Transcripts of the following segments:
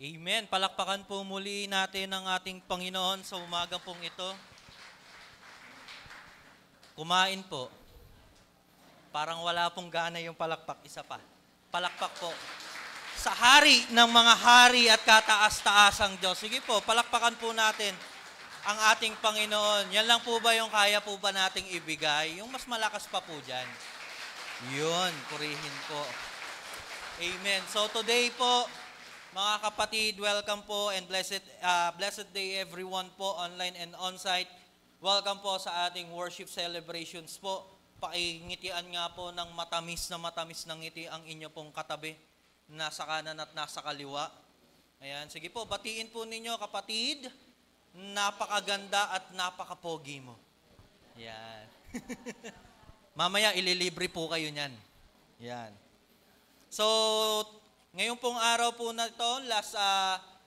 Amen. Palakpakan po muli natin ang ating Panginoon sa umaga pong ito. Kumain po. Parang wala pong gana yung palakpak. Isa pa. Palakpak po. Sa hari ng mga hari at kataas-taasang Diyos. Sige po, palakpakan po natin ang ating Panginoon. Yan lang po ba yung kaya po ba nating ibigay? Yung mas malakas pa po dyan. Yun, purihin po. Amen. So today po, mga kapatid, welcome po and blessed day everyone po, online and on-site. Welcome po sa ating worship celebrations po. Pakingitian nga po ng matamis na ngiti ang inyo pong katabi. Nasa kanan at nasa kaliwa. Ayan, sige po, batiin po ninyo kapatid. Napakaganda at napakapogi mo. Yan. Mamaya ililibre po kayo niyan. Yan. So, ngayon pong araw po na ito,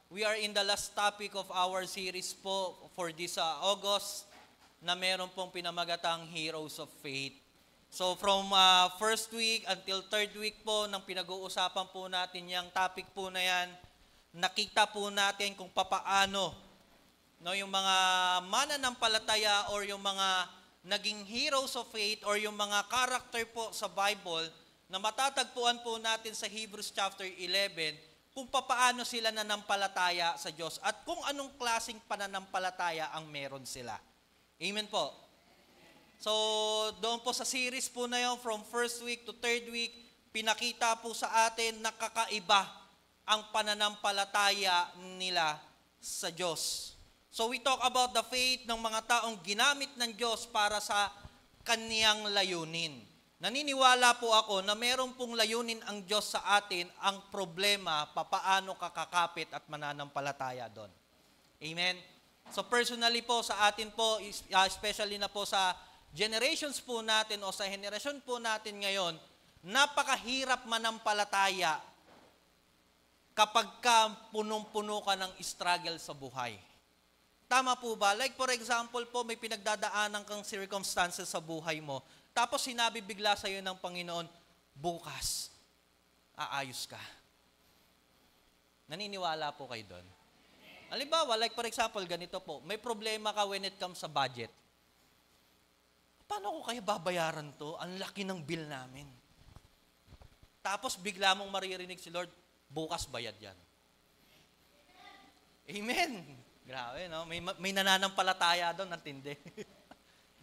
we are in the last topic of our series po for this August na meron pong pinamagatang Heroes of Faith. So from first week until third week po nang pinag-uusapan po natin yung topic po na yan, nakita po natin kung papaano yung mga mananampalataya or yung mga naging heroes of faith or yung mga character po sa Bible na matatagpuan po natin sa Hebrews chapter 11 kung papaano sila nanampalataya sa Diyos at kung anong klaseng pananampalataya ang meron sila. Amen po. So, doon po sa series po na yun, from first week to third week, pinakita po sa atin na kakaiba ang pananampalataya nila sa Diyos. So, we talk about the faith ng mga taong ginamit ng Diyos para sa kaniyang layunin. Naniniwala po ako na meron pong layunin ang Diyos sa atin, ang problema, papaano kakakapit at mananampalataya doon. Amen? So personally po sa atin po, especially na po sa generations po natin o sa henerasyon po natin ngayon, napakahirap manampalataya kapag ka punong-puno ka ng struggle sa buhay. Tama po ba? Like for example po, may pinagdadaanan kang circumstances sa buhay mo, tapos sinabi bigla sa iyo ng Panginoon, bukas, aayos ka. Naniniwala po kayo doon? Halimbawa, like for example, ganito po, may problema ka when it comes sa budget. Paano ko kaya babayaran to? Ang laki ng bill namin. Tapos bigla mong maririnig si Lord, bukas bayad yan. Amen. Grabe, no? May nananampalataya doon, natindi.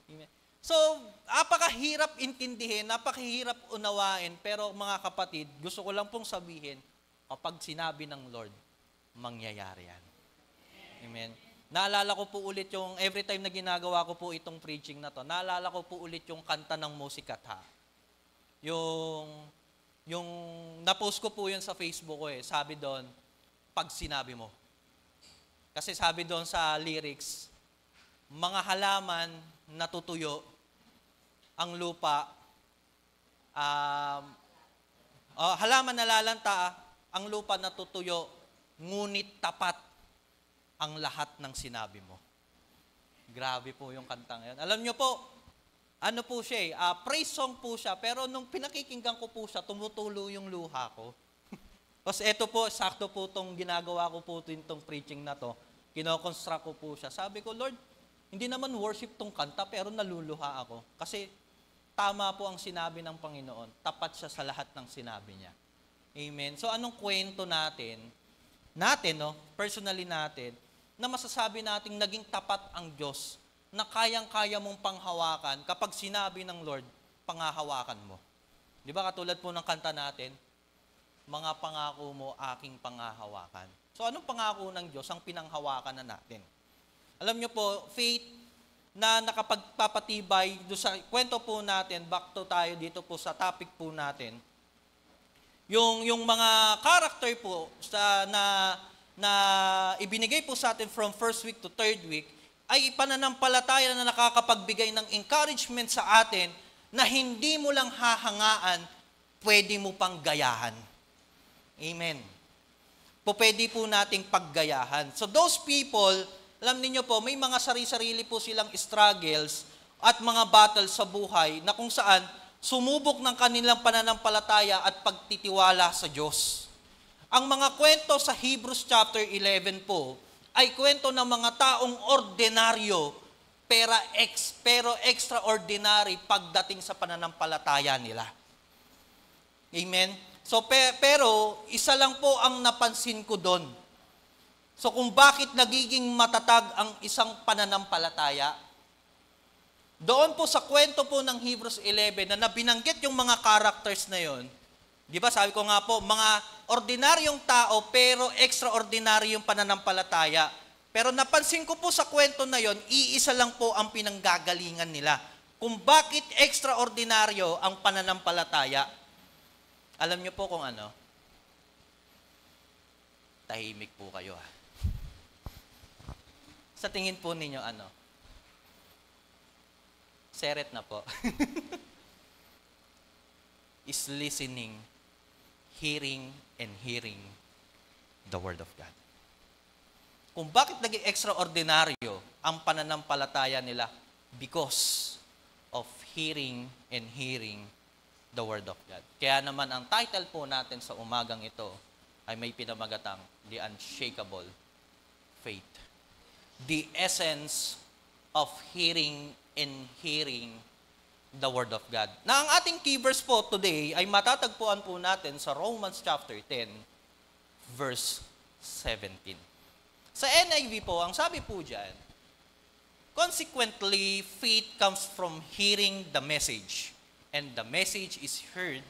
Amen. So, napakahirap intindihin, napakahirap unawain, pero mga kapatid, gusto ko lang pong sabihin, kapag sinabi ng Lord, mangyayari yan. Amen. Naalala ko po ulit yung, every time na ginagawa ko po itong preaching na to, naalala ko po ulit yung kanta ng Musikatha. Yung na-post ko po yun sa Facebook ko eh, sabi doon, pag sinabi mo. Kasi sabi doon sa lyrics, mga halaman natutuyo, ang lupa, halaman nalalanta, ang lupa natutuyo, ngunit tapat ang lahat ng sinabi mo. Grabe po yung kantang yun. Alam nyo po, ano po siya eh, praise song po siya, pero nung pinakikinggan ko po siya, tumutulo yung luha ko. Tapos eto po, sakto po itong ginagawa ko po itong preaching na to, kinoconstruct ko po siya. Sabi ko, Lord, hindi naman worship tong kanta, pero naluluha ako. Kasi tama po ang sinabi ng Panginoon, tapat siya sa lahat ng sinabi niya. Amen. So anong kwento natin, no, personally natin, na masasabi nating naging tapat ang Diyos, na kayang-kaya mong panghawakan kapag sinabi ng Lord, panghahawakan mo. Di ba katulad po ng kanta natin, mga pangako mo aking panghahawakan. So anong pangako ng Diyos ang pinanghawakan na natin? Alam nyo po, faith na nakapagpapatibay, do sa kwento po natin, back to tayo dito po sa topic po natin, yung mga character po na ibinigay po sa atin from first week to third week, ay pananampalataya na nakakapagbigay ng encouragement sa atin na hindi mo lang hahangaan, pwede mo pang gayahan. Amen. Pwede po nating paggayahan. So those people, alam niyo po, may mga sarili-sarili po silang struggles at mga battles sa buhay na kung saan sumubok ng kanilang pananampalataya at pagtitiwala sa Diyos. Ang mga kwento sa Hebrews chapter 11 po ay kwento ng mga taong ordinaryo pero extraordinary pagdating sa pananampalataya nila. Amen? So, pero isa lang po ang napansin ko doon. So kung bakit nagiging matatag ang isang pananampalataya, doon po sa kwento po ng Hebrews 11 na binanggit yung mga characters na yon. Di ba sabi ko nga po, mga ordinaryong tao pero extraordinary yung pananampalataya. Pero napansin ko po sa kwento na yon, iisa lang po ang pinanggagalingan nila. Kung bakit extraordinaryo ang pananampalataya. Alam niyo po kung ano? Tahimik po kayo ha. Sa tingin po ninyo ano? Seret na po. Is listening, hearing, and hearing the Word of God. Kung bakit naging extraordinaryo ang pananampalataya nila? Because of hearing and hearing the Word of God. Kaya naman ang title po natin sa umagang ito ay may pinamagatang The Unshakable Faith. The essence of hearing and hearing the Word of God. Na ang ating key verse po today ay matatagpuan po natin sa Romans chapter 10, verse 17. Sa NIV po, ang sabi po dyan, consequently, faith comes from hearing the message, and the message is heard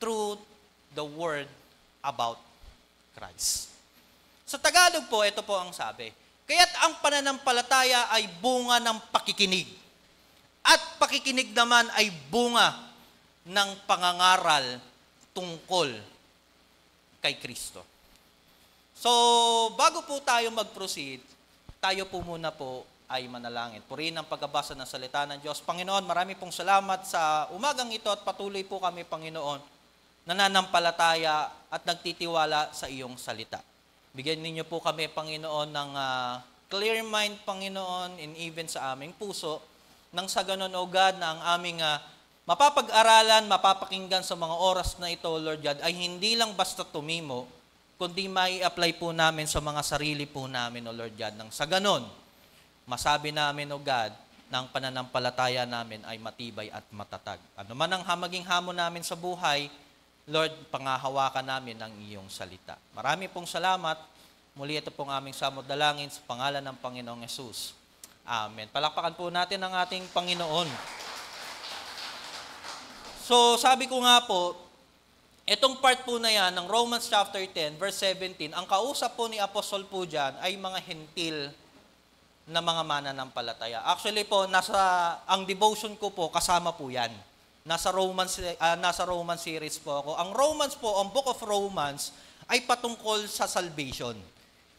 through the word about Christ. Sa Tagalog po, ito po ang sabi, kaya't ang pananampalataya ay bunga ng pakikinig, at pakikinig naman ay bunga ng pangangaral tungkol kay Kristo. So, bago po tayo mag-proceed, tayo po muna po ay manalangin. Purihin ang pagbabasa ng salita ng Diyos. Panginoon, marami pong salamat sa umagang ito at patuloy po kami, Panginoon, nananampalataya at nagtitiwala sa iyong salita. Bigyan ninyo po kami, Panginoon, ng clear mind, Panginoon, and even sa aming puso, nang sa ganon, O God, na ang aming mapapag-aralan, mapapakinggan sa mga oras na ito, Lord God, ay hindi lang basta tumimo, kundi mai-apply po namin sa mga sarili po namin, O Lord God, nang sa ganon, masabi namin, O God, na ang pananampalataya namin ay matibay at matatag. Ano man ang maging hamon namin sa buhay, Lord, pangahawakan namin ang iyong salita. Marami pong salamat. Muli ito pong aming samod dalangin sa pangalan ng Panginoong Yesus. Amen. Palakpakan po natin ang ating Panginoon. So, sabi ko nga po, itong part po na yan ng Romans chapter 10, verse 17, ang kausap po ni Apostol po dyan ay mga hentil na mga mananampalataya. Actually po, ang devotion ko po, kasama po yan. Nasa Romans series po ako. Ang Romans po, ang Book of Romans, ay patungkol sa salvation.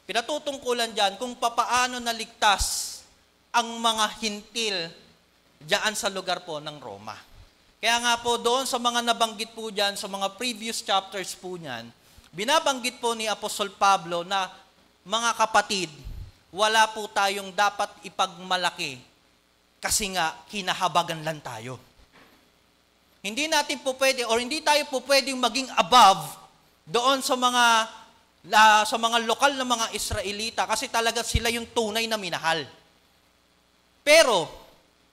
Pinatutungkulan dyan kung papaano naligtas ang mga hintil dyan sa lugar po ng Roma. Kaya nga po doon sa mga nabanggit po dyan, sa mga previous chapters po niyan, binabanggit po ni Apostol Pablo na mga kapatid, wala po tayong dapat ipagmalaki kasi nga kinahabagan lang tayo. Hindi natin po pwede or hindi tayo po pwedeng maging above doon sa mga lokal na mga Israelita kasi talaga sila yung tunay na minahal. Pero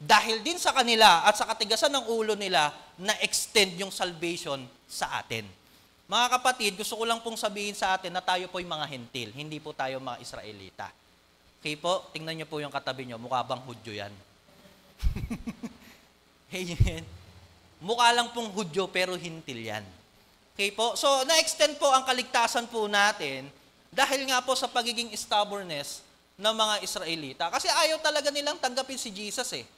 dahil din sa kanila at sa katigasan ng ulo nila, na-extend yung salvation sa atin. Mga kapatid, gusto ko lang pong sabihin sa atin na tayo po yung mga hentil, hindi po tayo mga Israelita. Okay po, tingnan niyo po yung katabi niyo, mukha bang Hudyo yan? Amen. Mukha lang pong Hudyo pero hintil yan. Okay po, so na-extend po ang kaligtasan po natin dahil nga po sa pagiging stubbornness ng mga Israelita. Kasi ayaw talaga nilang tanggapin si Jesus eh.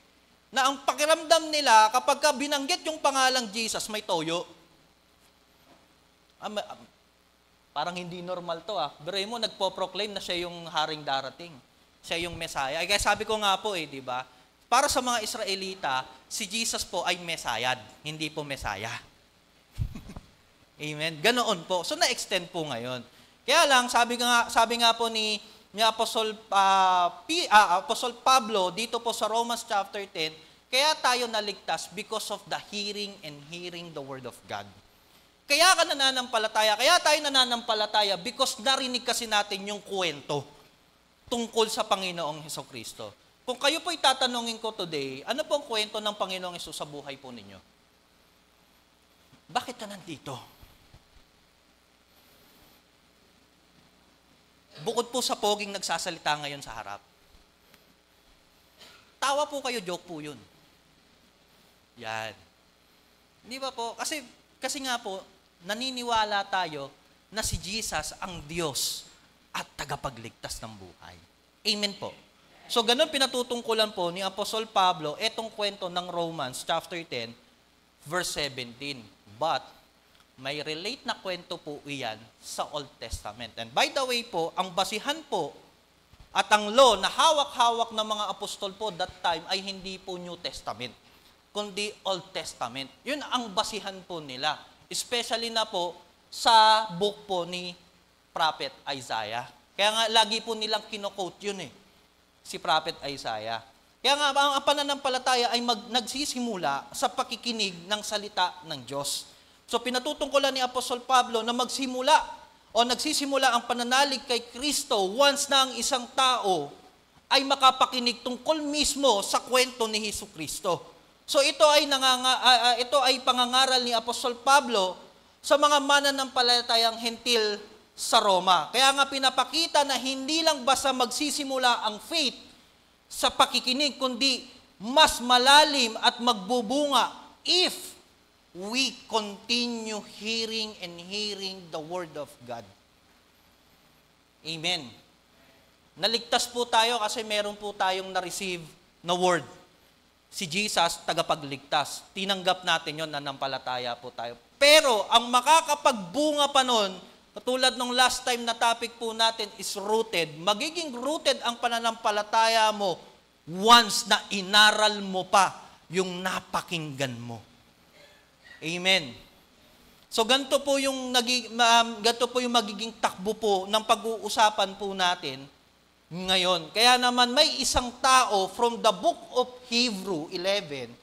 Na ang pakiramdam nila, kapag binanggit yung pangalang Jesus, may toyo. Parang hindi normal to ah. Pero mo, nagpo-proclaim na siya yung haring darating. Siya yung Messiah. Ay, kaya sabi ko nga po eh, di ba? Para sa mga Israelita, si Jesus po ay Messiah, hindi po Messiah. Amen? Ganoon po. So, na-extend po ngayon. Kaya lang, sabi nga po ni Apostol Pablo dito po sa Romans chapter 10, kaya tayo naligtas because of the hearing and hearing the Word of God. Kaya ka nananampalataya, kaya tayo nananampalataya because narinig kasi natin yung kwento tungkol sa Panginoong Hesukristo. Kung kayo po'y tatanungin ko today, ano pong kwento ng Panginoong Hesus sa buhay po ninyo? Bakit ka nandito? Bukod po sa poging nagsasalita ngayon sa harap. Tawa po kayo, joke po yun. Yan. Di ba po? Kasi nga po, naniniwala tayo na si Jesus ang Diyos at tagapagligtas ng buhay. Amen po. So, ganun pinatutungkulan po ni Apostol Pablo etong kwento ng Romans chapter 10, verse 17. But, may relate na kwento po iyan sa Old Testament. And by the way po, ang basihan po at ang law na hawak-hawak ng mga apostol po that time ay hindi po New Testament, kundi Old Testament. Yun ang basihan po nila. Especially na po sa book po ni Prophet Isaiah. Kaya nga lagi po nilang kino-quote yun si Prophet Isaiah. Kaya nga ang pananampalataya ay nagsisimula sa pakikinig ng salita ng Diyos. So pinatutungkulan ni Apostol Pablo na nagsisimula ang pananalig kay Kristo once na ang isang tao ay makapakinig tungkol mismo sa kwento ni Hesukristo. So ito ay pangangaral ni Apostol Pablo sa mga mananampalatayang hentil sa Roma. Kaya nga pinapakita na hindi lang basta magsisimula ang faith sa pakikinig, kundi mas malalim at magbubunga if we continue hearing and hearing the Word of God. Amen. Naligtas po tayo kasi meron po tayong na-receive na Word. Si Jesus, tagapagligtas. Tinanggap natin yon, nanampalataya po tayo. Pero, ang makakapagbunga pa nun, katulad nung last time na topic po natin is rooted. Magiging rooted ang pananampalataya mo once na inaral mo pa yung napakinggan mo. Amen. So, ganito po yung magiging takbo po ng pag-uusapan po natin ngayon. Kaya naman may isang tao from the book of Hebrew 11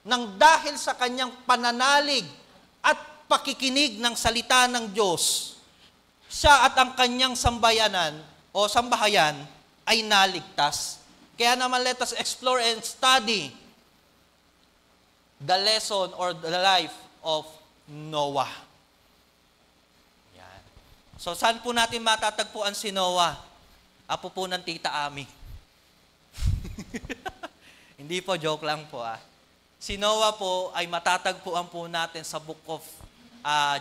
nang dahil sa kanyang pananalig at pakikinig ng salita ng Diyos, siya at ang kanyang sambahayan ay naligtas. Kaya naman let us explore and study the lesson or the life of Noah. Yan. So saan po natin matatagpuan si Noah? Apo po ng Tita Ami. Hindi po, joke lang po. Si Noah po ay matatagpuan po natin sa book of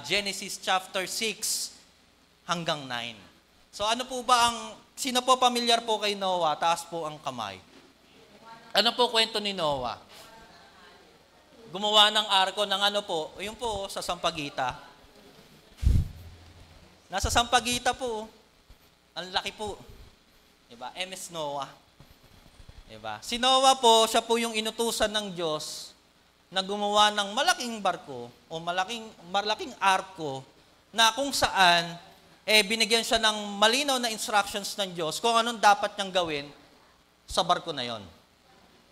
Genesis chapter 6 hanggang 9. So ano po ba sino po pamilyar po kay Noah? Taas po ang kamay. Ano po kwento ni Noah? Gumawa ng arko ng yun po, sa Sampaguita. Nasa Sampaguita po. Ang laki po. Diba? MS Noah. Diba? Si Noah po, siya po yung inutusan ng Diyos na gumawa ng malaking barko o malaking arko na kung saan binigyan siya ng malinaw na instructions ng Diyos kung anong dapat niyang gawin sa barko na yon.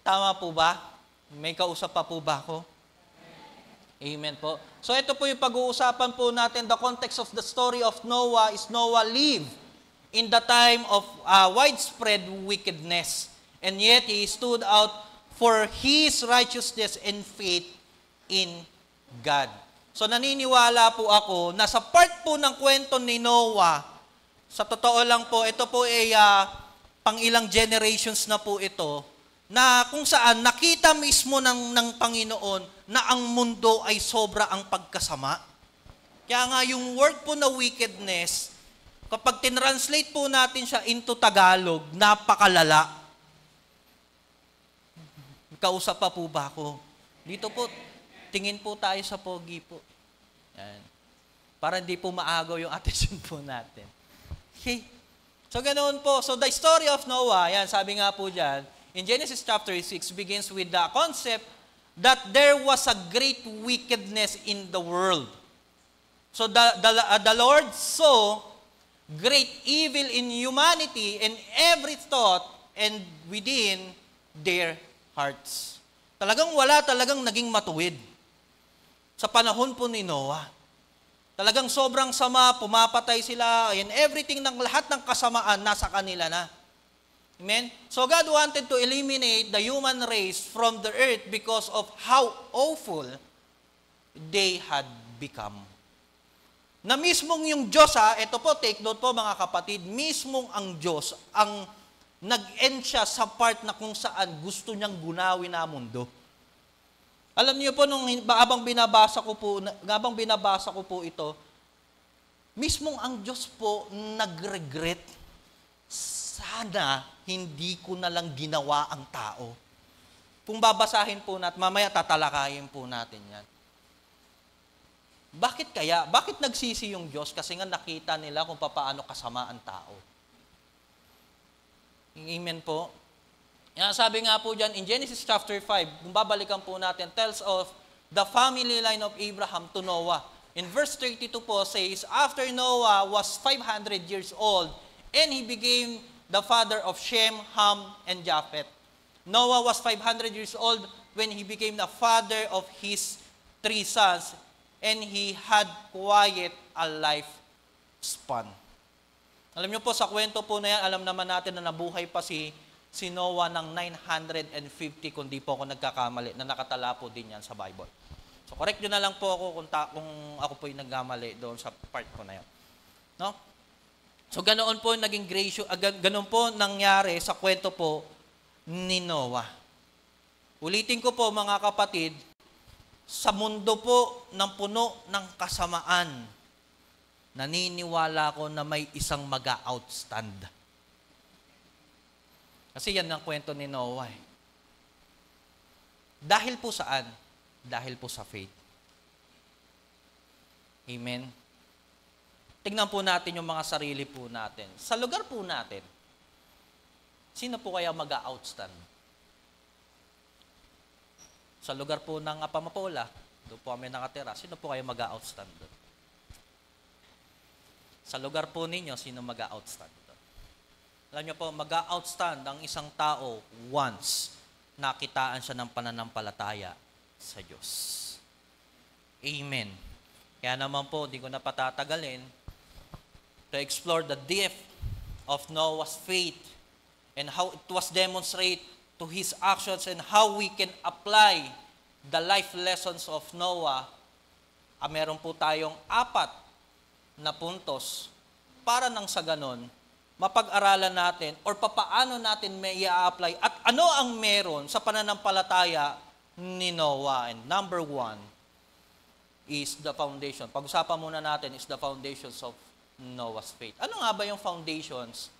Tama po ba? May kausap pa po ba ako? Amen po. So ito po yung pag-uusapan po natin. The context of the story of Noah is Noah lived in the time of widespread wickedness. And yet he stood out for his righteousness and faith in God. So naniniwala po ako na sa part po ng kwento ni Noah, sa totoo lang po, ito po ay pang ilang generations na po ito, na kung saan nakita mismo ng Panginoon na ang mundo ay sobra ang pagkasama. Kaya nga yung word po na wickedness, kapag tinranslate po natin siya into Tagalog, napakalala. Kausap pa po ba ako? Dito po, tingin po tayo sa pogi po. Yan. Para hindi po maagaw yung attention po natin. Okay. So ganoon po. So the story of Noah, yan, sabi nga po dyan, in Genesis chapter 6 begins with the concept that there was a great wickedness in the world. So the Lord saw great evil in humanity and every thought and within their hearts. Talagang wala talagang naging matuwid sa panahon po ni Noah. Talagang sobrang sama, pumapatay sila, and everything ng lahat ng kasamaan nasa kanila na. Amen? So God wanted to eliminate the human race from the earth because of how awful they had become. Na mismong yung Diyos, ito po, take note po mga kapatid, mismong ang Diyos, ang nag-end siya sa part na kung saan gusto niyang gunawin na mundo. Alam niyo po, habang binabasa ko po ito, mismong ang Diyos po nag-regret, sana hindi ko na lang ginawa ang tao. Kung babasahin po natin, mamaya tatalakayin po natin yan. Bakit kaya? Bakit nagsisi yung Diyos? Kasi nga nakita nila kung paano kasama ang tao. Amen po. Yan, sabi nga po dyan, in Genesis chapter 5, kung babalikan po natin, tells of the family line of Abraham to Noah. In verse 32 po says, after Noah was 500 years old, and he became the father of Shem, Ham, and Japheth. Noah was 500 years old when he became the father of his 3 sons, and he had quite a lifespan. Alam niyo po, sa kwento po na yan, alam naman natin na nabuhay pa si Noah ng 950, kung di po ako nagkakamali, na nakatala po din yan sa Bible. So, correct nyo na lang po ako kung ako po yung nagkamali doon sa part ko na yan. No? So, ganoon po naging gracious, ganoon po nangyari sa kwento po ni Noah. Ulitin ko po mga kapatid, sa mundo po ng puno ng kasamaan, naniniwala ko na may isang mag-outstand. Kasi yan ang kwento ni Noah. Dahil po saan? Dahil po sa faith. Amen? Tingnan po natin yung mga sarili po natin. Sa lugar po natin, sino po kaya mag-outstand? Sa lugar po ng Apamapola, doon po kami nakatira, sino po kaya mag-outstand doon? Sa lugar po ninyo, sino mag-outstand doon? Alam niyo po, mag-outstand ang isang tao once nakitaan siya ng pananampalataya sa Diyos. Amen. Kaya naman po, di ko na patatagalin to explore the depth of Noah's faith and how it was demonstrated to his actions and how we can apply the life lessons of Noah. Meron po tayong 4 na puntos para nang sa ganon, mapag-aralan natin or papaano natin may i-apply at ano ang meron sa pananampalataya ni Noah. And number 1 is the foundation. Pag-usapan muna natin is the foundations of Noah's faith. Ano nga ba yung foundations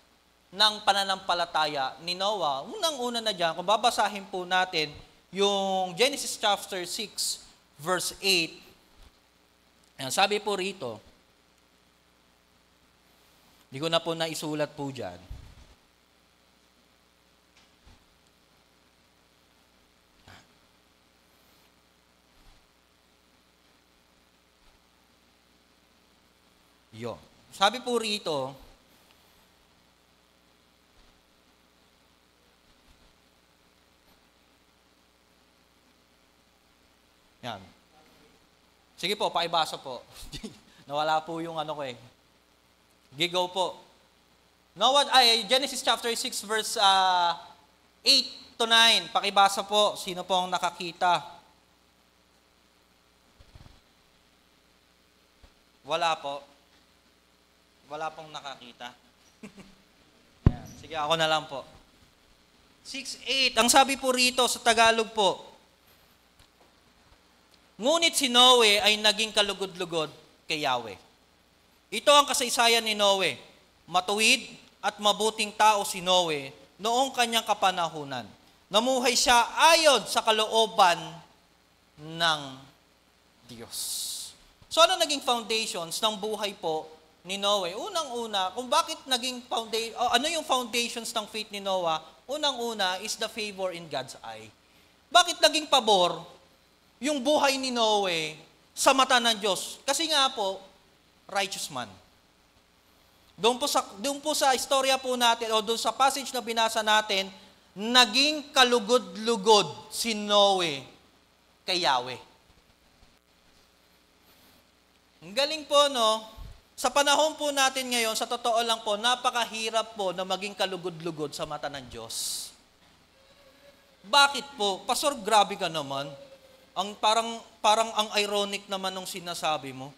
ng pananampalataya ni Noah? Unang-una na dyan, kung babasahin po natin yung Genesis chapter 6 verse 8, sabi po rito, hindi ko na po naisulat po dyan. Yo. Sabi po rito, yan. Sige po, paibasa po. Nawala po yung ano ko eh. Gigaw po. Genesis chapter 6 verse 8 to 9. Pakibasa po. Sino po ang nakakita? Wala po. Wala pong nakakita. Yan. Sige, ako na lang po. 6:8. Ang sabi po rito sa Tagalog po, ngunit si Noe ay naging kalugod-lugod kay Yahweh. Ito ang kasaysayan ni Noe. Matuwid at mabuting tao si Noe noong kanyang kapanahunan. Namuhay siya ayon sa kalooban ng Diyos. So ano naging foundations ng buhay po ni Noe? Unang-una, kung bakit naging ano yung foundations ng faith ni Noah? Unang-una is the favor in God's eye. Bakit naging pabor yung buhay ni Noe sa mata ng Diyos? Kasi nga po, righteous man. Doon po sa istorya po natin, o doon sa passage na binasa natin, naging kalugod-lugod si Noe kay Yahweh. Ang galing po, no? Sa panahon po natin ngayon, sa totoo lang po, napakahirap po na maging kalugod-lugod sa mata ng Diyos. Bakit po? Pastor, grabe ka naman. Parang ang ironic naman ng sinasabi mo.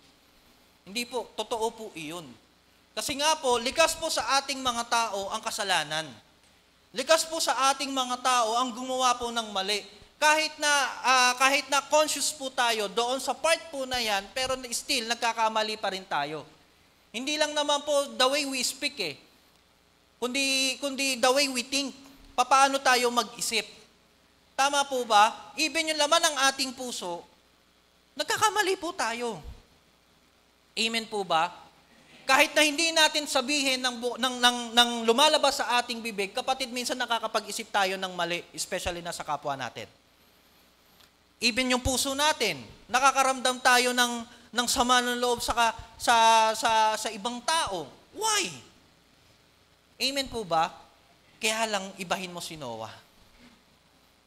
Hindi po, totoo po iyon. Kasi nga po, likas po sa ating mga tao ang kasalanan. Likas po sa ating mga tao ang gumawa po ng mali. Kahit na conscious po tayo doon sa part po na yan, pero still nagkakamali pa rin tayo. Hindi lang naman po the way we speak kundi the way we think. Paano tayo mag-isip. Tama po ba? Even yung laman ng ating puso, nagkakamali po tayo. Amen po ba? Kahit na hindi natin sabihin ng lumalabas sa ating bibig, kapatid, minsan nakakapag-isip tayo ng mali, especially na sa kapwa natin. Even yung puso natin, nakakaramdam tayo ng sama ng loob sa ibang tao. Why? Amen po ba? Kaya lang, ibahin mo si Noah.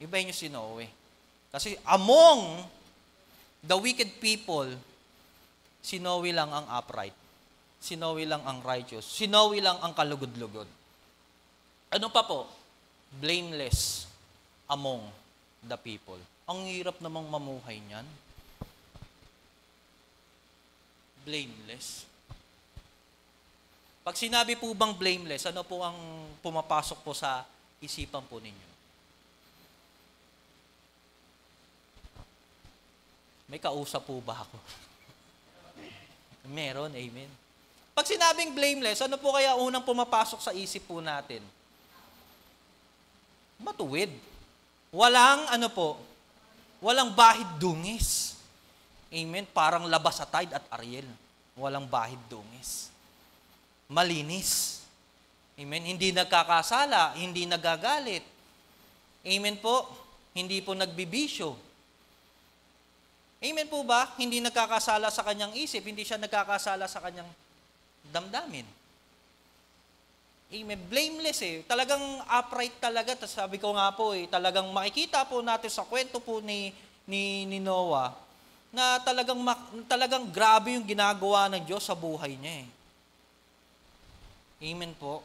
Ibahin nyo si Noe. Kasi among the wicked people, si Noe lang ang upright. Si Noe lang ang righteous. Si Noe lang ang kalugod-lugod. Ano pa po? Blameless among the people. Ang hirap namang mamuhay niyan. Blameless. Pag sinabi po bang blameless, ano po ang pumapasok po sa isipan po ninyo? May kausap po ba ako? Meron, amen. Pag sinabing blameless, ano po kaya unang pumapasok sa isip po natin? Matuwid. Walang bahid dungis. Amen. Parang Labasatide at Ariel. Walang bahid dungis. Malinis. Amen. Hindi nagkakasala, hindi nagagalit. Amen po. Hindi po nagbibisyo. Amen po ba? Hindi nagkakasala sa kanyang isip, hindi siya nagkakasala sa kanyang damdamin. Amen. Blameless Talagang upright talaga. Sabi ko nga po talagang makikita po natin sa kwento po ni Noah na talagang grabe yung ginagawa ng Diyos sa buhay niya Amen po.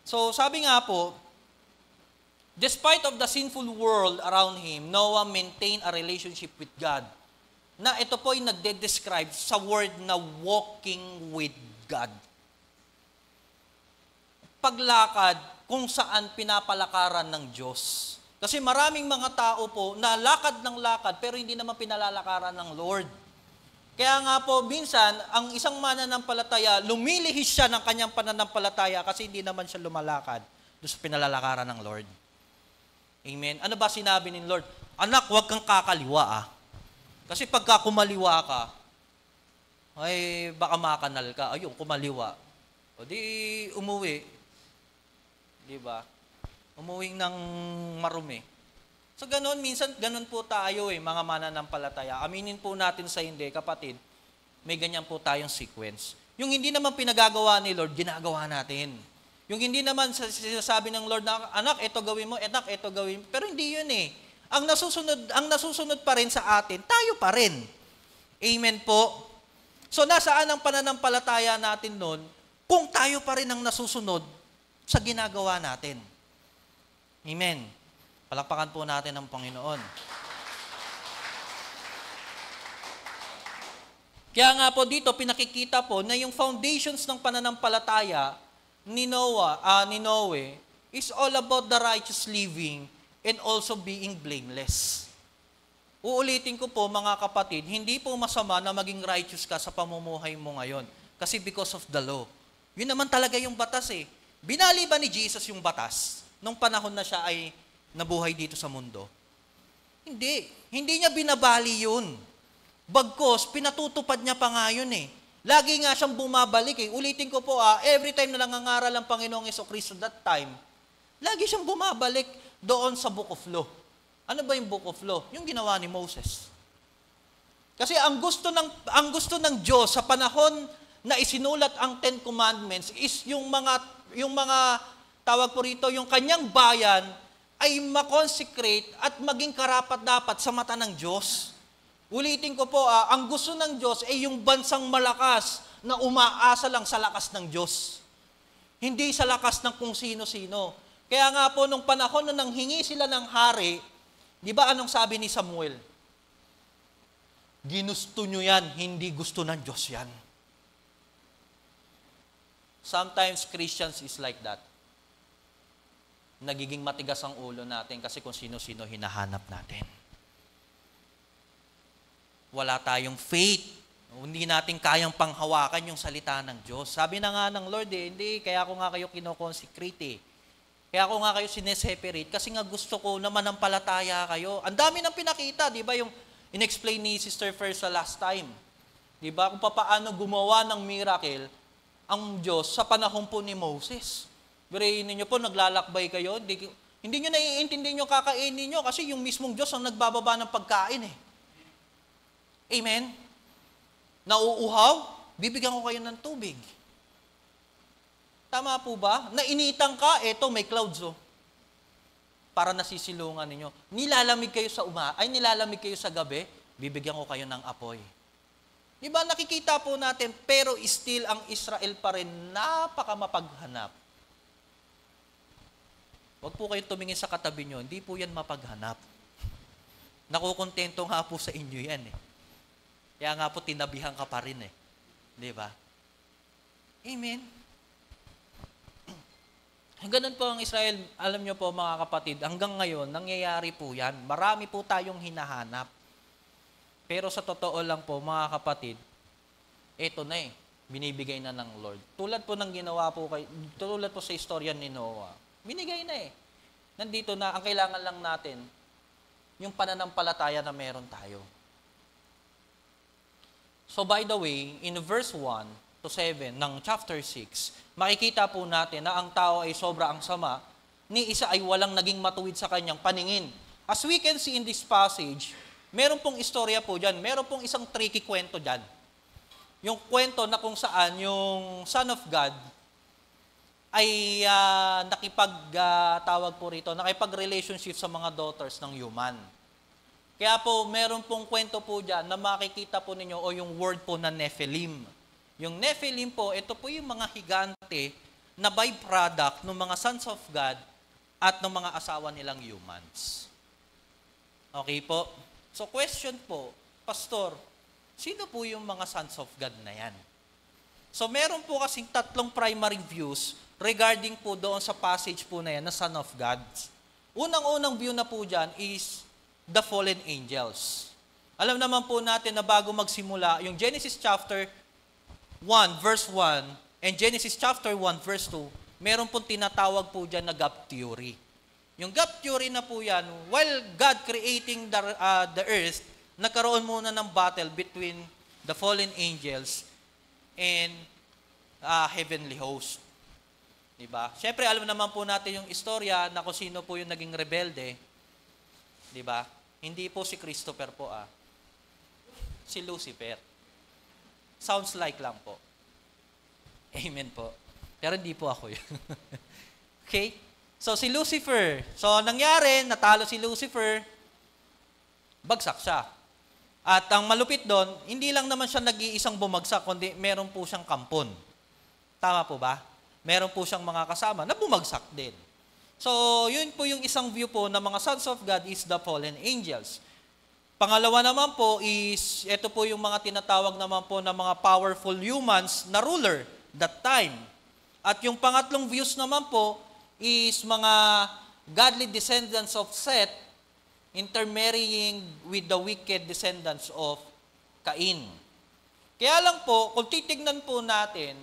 So sabi nga po, despite of the sinful world around him, Noah maintained a relationship with God. Na ito po ay nagde-describe sa word na walking with God. Paglakad kung saan pinapalakaran ng Diyos. Kasi maraming mga tao po na lakad ng lakad pero hindi naman pinalalakaran ng Lord. Kaya nga po, minsan, ang isang mananampalataya, lumilihis siya ng kanyang pananampalataya kasi hindi naman siya lumalakad doon sa pinalalakaran ng Lord. Amen. Ano ba sinabi ni Lord? Anak, huwag kang kakaliwa Kasi pagka kumaliwa ka, ay baka makanal ka. Ayun, kumaliwa. O di umuwi. Di ba? Umuwi ng marumi. So minsan ganun po tayo mga mananampalataya. Aminin po natin sa hindi, kapatid, may ganyan po tayong sequence. Yung hindi naman pinagagawa ni Lord, ginagawa natin. Yung hindi naman sinasabi ng Lord na, anak, ito gawin mo, anak, ito gawin mo. Pero hindi yun Ang nasusunod pa rin sa atin, tayo pa rin. Amen po. So nasaan ang pananampalataya natin nun kung tayo pa rin ang nasusunod sa ginagawa natin. Amen. Palakpakan po natin ang Panginoon. Kaya nga po dito, pinakikita po na yung foundations ng pananampalataya ni Noe is all about the righteous living and also being blameless. Uulitin ko po mga kapatid, hindi po masama na maging righteous ka sa pamumuhay mo ngayon. Kasi because of the law. Yun naman talaga yung batas Binali ba ni Jesus yung batas nung panahon na siya ay nabuhay dito sa mundo? Hindi. Hindi niya binabali yun. Bagkos, pinatutupad niya pa nga yun Lagi nga siyang bumabalik Ulitin ko po every time na nangangaral ang Panginoong Jesucristo that time, lagi siyang bumabalik doon sa Book of Law. Ano ba yung Book of Law? Yung ginawa ni Moses. Kasi ang gusto ng Diyos sa panahon na isinulat ang Ten Commandments is yung mga tawag po rito, yung kanyang bayan ay makonsecrate at maging karapat-dapat sa mata ng Diyos. Ulitin ko po, ang gusto ng Diyos ay yung bansang malakas na umaasa lang sa lakas ng Diyos. Hindi sa lakas ng kung sino-sino. Kaya nga po, nung panahon na nanghingi sila ng hari, di ba anong sabi ni Samuel? Ginusto nyo yan, hindi gusto ng Diyos yan. Sometimes Christians is like that. Nagiging matigas ang ulo natin kasi kung sino-sino hinahanap natin. Wala tayong faith. Hindi natin kayang panghawakan yung salita ng Diyos. Sabi na nga ng Lord, hindi, kaya ako nga kayo kinoconsecrate. Kaya ako nga kayo sineseparate kasi nga gusto ko na manampalataya kayo. Ang dami nang pinakita, di ba, yung in-explain ni Sister First sa last time. Di ba, kung paano gumawa ng miracle ang Diyos sa panahon po ni Moses. Birayin niyo po, naglalakbay kayo, hindi nyo naiintindihan yung kakainin nyo kasi yung mismong Diyos ang nagbababa ng pagkain eh. Amen? Nauuhaw, bibigyan ko kayo ng tubig. Tama po ba? Nainitan ka, eto may clouds oh. Para nasisilungan ninyo. Nilalamig kayo sa gabi, bibigyan ko kayo ng apoy. Di ba nakikita po natin, pero still ang Israel pa rin napaka mapaghanap. Huwag po kayong tumingin sa katabi nyo, hindi po yan mapaghanap. Nakukontento nga po sa inyo yan eh. Kaya nga po tinabihan ka pa rin eh. Di ba? Amen. Ganun po ang Israel, alam nyo po mga kapatid, hanggang ngayon, nangyayari po yan. Marami po tayong hinahanap. Pero sa totoo lang po mga kapatid, eto na eh, binibigay na ng Lord. Tulad po ng ginawa po, tulad po sa istorya ni Noah, binigay na eh. Nandito na, ang kailangan lang natin, yung pananampalataya na meron tayo. So by the way, in verse 1 to 7 ng chapter 6, makikita po natin na ang tao ay sobra ang sama, ni isa ay walang naging matuwid sa kanyang paningin. As we can see in this passage, meron pong istorya po dyan, meron pong isang tricky kwento dyan. Yung kwento na kung saan yung Son of God ay nakipag-relationship sa mga daughters ng human. Kaya po, meron pong kwento po dyan na makikita po ninyo o yung word po na Nephilim. Yung Nephilim po, ito po yung mga higante na byproduct ng mga sons of God at ng mga asawa nilang humans. Okay po? So question po, Pastor, sino po yung mga sons of God na yan? So meron po kasing tatlong primary views regarding po doon sa passage po na yan na Son of God. Unang-unang view na po dyan is the fallen angels. Alam naman po natin na bago magsimula, yung Genesis chapter 1 verse 1 and Genesis chapter 1 verse 2, meron pong tinatawag po dyan na gap theory. Yung gap theory na po yan, while God creating the earth, nagkaroon muna ng battle between the fallen angels and heavenly host. Diba? Siyempre, alam naman po natin yung istorya na kung sino po yung naging rebelde. Diba? Hindi po si Christopher po si Lucifer. Sounds like lang po. Amen po. Pero hindi po ako yun. Okay? So si Lucifer. So nangyari, natalo si Lucifer, bagsak siya. At ang malupit doon, hindi lang naman siya nag-iisang bumagsak, kundi meron po siyang kampon. Tama po ba? Meron po siyang mga kasama na bumagsak din. So, yun po yung isang view po na mga sons of God is the fallen angels. Pangalawa naman po is, ito po yung mga tinatawag naman po na mga powerful humans na ruler that time. At yung pangatlong views naman po is mga godly descendants of Seth intermarrying with the wicked descendants of Cain. Kaya lang po, kung titignan po natin,